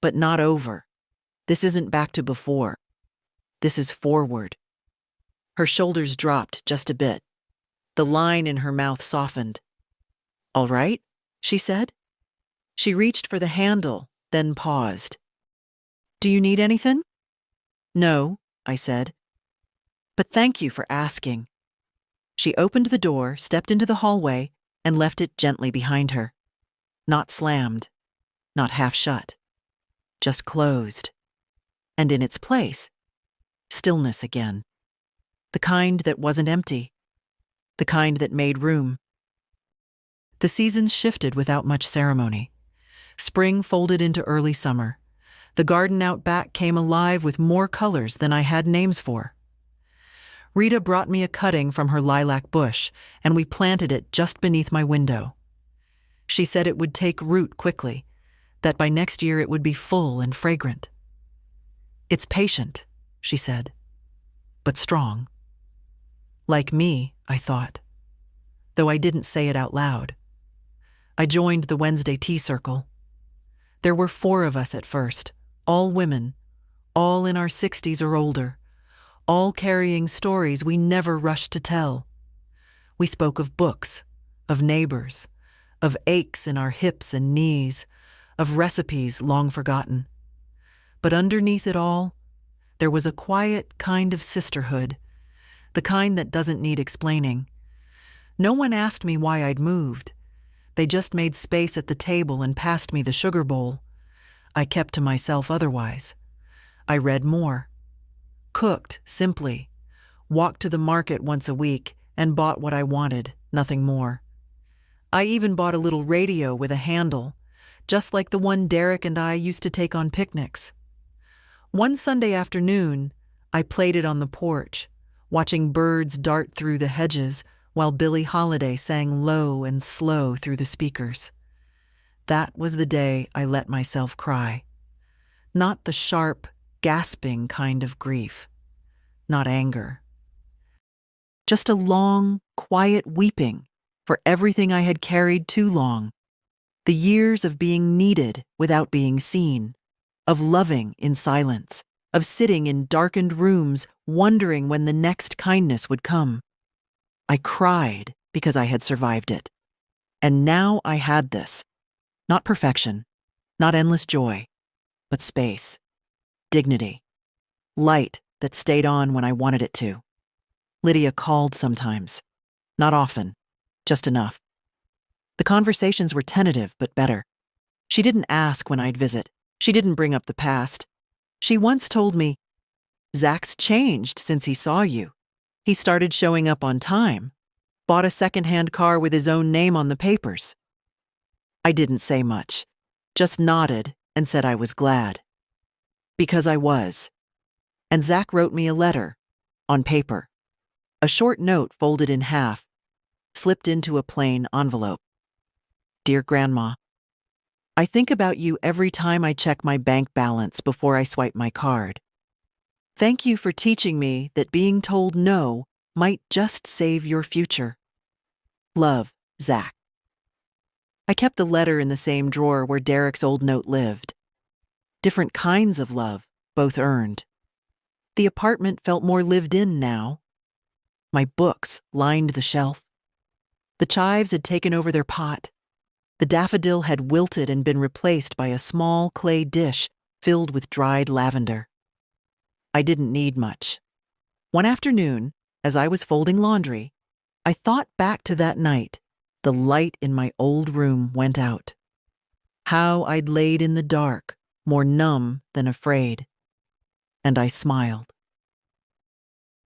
but not over. This isn't back to before. This is forward. Her shoulders dropped just a bit. The line in her mouth softened. "All right," she said. She reached for the handle, then paused. "Do you need anything?" "No," I said. "But thank you for asking." She opened the door, stepped into the hallway, and left it gently behind her. Not slammed, not half shut, just closed. And in its place, stillness again. The kind that wasn't empty, the kind that made room. The seasons shifted without much ceremony. Spring folded into early summer. The garden out back came alive with more colors than I had names for. Rita brought me a cutting from her lilac bush, and we planted it just beneath my window. She said it would take root quickly, that by next year it would be full and fragrant. "It's patient," she said, "but strong." Like me, I thought, though I didn't say it out loud. I joined the Wednesday tea circle. There were 4 of us at first, all women, all in our 60s or older, all carrying stories we never rushed to tell. We spoke of books, of neighbors, of aches in our hips and knees, of recipes long forgotten. But underneath it all, there was a quiet kind of sisterhood, the kind that doesn't need explaining. No one asked me why I'd moved. They just made space at the table and passed me the sugar bowl. I kept to myself otherwise. I read more, cooked simply, walked to the market once a week, and bought what I wanted, nothing more. I even bought a little radio with a handle, just like the one Derek and I used to take on picnics. One Sunday afternoon, I played it on the porch, watching birds dart through the hedges while Billie Holiday sang low and slow through the speakers. That was the day I let myself cry. Not the sharp, gasping kind of grief. Not anger. Just a long, quiet weeping for everything I had carried too long. The years of being needed without being seen, of loving in silence, of sitting in darkened rooms wondering when the next kindness would come. I cried because I had survived it. And now I had this. Not perfection, not endless joy, but space, dignity, light that stayed on when I wanted it to. Lydia called sometimes. Not often, just enough. The conversations were tentative but better. She didn't ask when I'd visit. She didn't bring up the past. She once told me, "Zach's changed since he saw you. He started showing up on time, bought a second-hand car with his own name on the papers." I didn't say much, just nodded and said I was glad. Because I was. And Zach wrote me a letter, on paper. A short note folded in half, slipped into a plain envelope. "Dear Grandma, I think about you every time I check my bank balance before I swipe my card. Thank you for teaching me that being told no might just save your future. Love, Zach." I kept the letter in the same drawer where Derek's old note lived. Different kinds of love, both earned. The apartment felt more lived in now. My books lined the shelf. The chives had taken over their pot. The daffodil had wilted and been replaced by a small clay dish filled with dried lavender. I didn't need much. One afternoon, as I was folding laundry, I thought back to that night. The light in my old room went out. How I'd laid in the dark, more numb than afraid. And I smiled.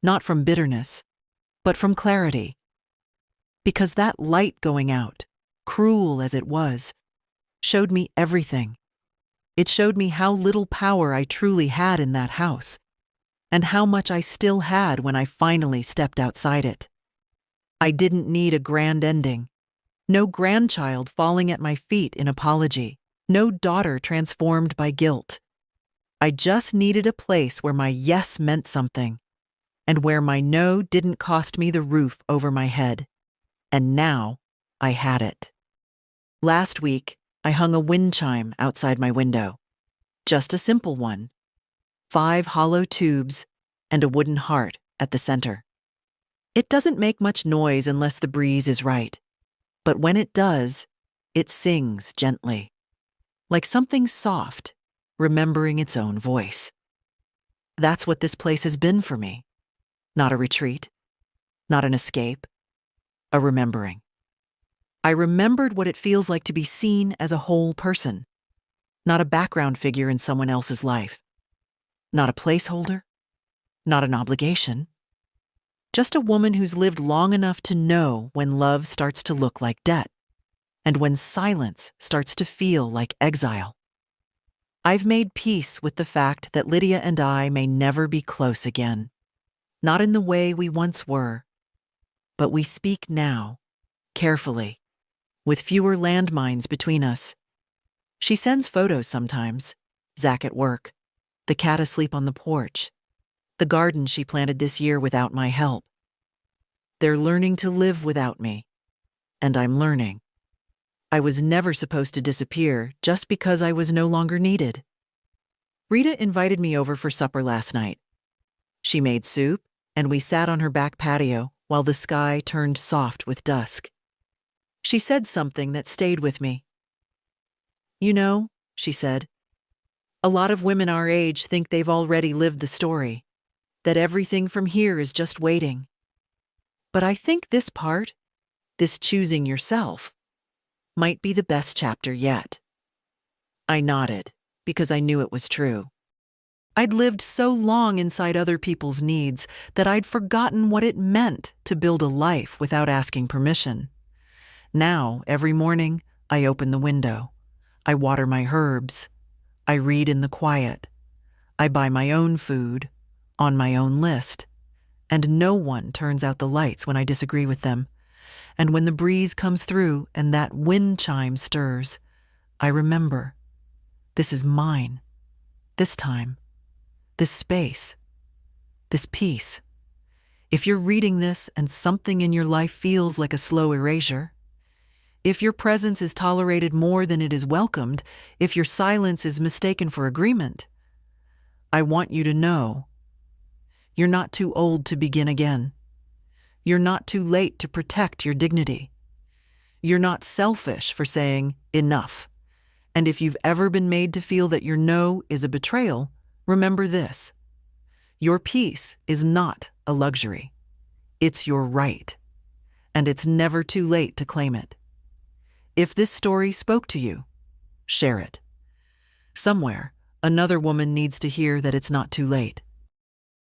Not from bitterness, but from clarity. Because that light going out, cruel as it was, showed me everything. It showed me how little power I truly had in that house, and how much I still had when I finally stepped outside it. I didn't need a grand ending. No grandchild falling at my feet in apology. No daughter transformed by guilt. I just needed a place where my yes meant something, and where my no didn't cost me the roof over my head. And now I had it. Last week, I hung a wind chime outside my window. Just a simple one. 5 hollow tubes and a wooden heart at the center. It doesn't make much noise unless the breeze is right. But when it does, it sings gently, like something soft, remembering its own voice. That's what this place has been for me. Not a retreat, not an escape, a remembering. I remembered what it feels like to be seen as a whole person, not a background figure in someone else's life, not a placeholder, not an obligation. Just a woman who's lived long enough to know when love starts to look like debt, and when silence starts to feel like exile. I've made peace with the fact that Lydia and I may never be close again, not in the way we once were, but we speak now, carefully, with fewer landmines between us. She sends photos sometimes, Zach at work, the cat asleep on the porch, the garden she planted this year without my help. They're learning to live without me, and I'm learning. I was never supposed to disappear just because I was no longer needed. Rita invited me over for supper last night. She made soup, and we sat on her back patio while the sky turned soft with dusk. She said something that stayed with me. "You know," she said, "a lot of women our age think they've already lived the story, that everything from here is just waiting. But I think this part, this choosing yourself, might be the best chapter yet." I nodded, because I knew it was true. I'd lived so long inside other people's needs that I'd forgotten what it meant to build a life without asking permission. Now, every morning, I open the window. I water my herbs. I read in the quiet. I buy my own food, on my own list. And no one turns out the lights when I disagree with them. And when the breeze comes through and that wind chime stirs, I remember, this is mine, this time, this space, this peace. If you're reading this and something in your life feels like a slow erasure, if your presence is tolerated more than it is welcomed, if your silence is mistaken for agreement, I want you to know you're not too old to begin again. You're not too late to protect your dignity. You're not selfish for saying enough. And if you've ever been made to feel that your no is a betrayal, remember this. Your peace is not a luxury. It's your right. And it's never too late to claim it. If this story spoke to you, share it. Somewhere, another woman needs to hear that it's not too late.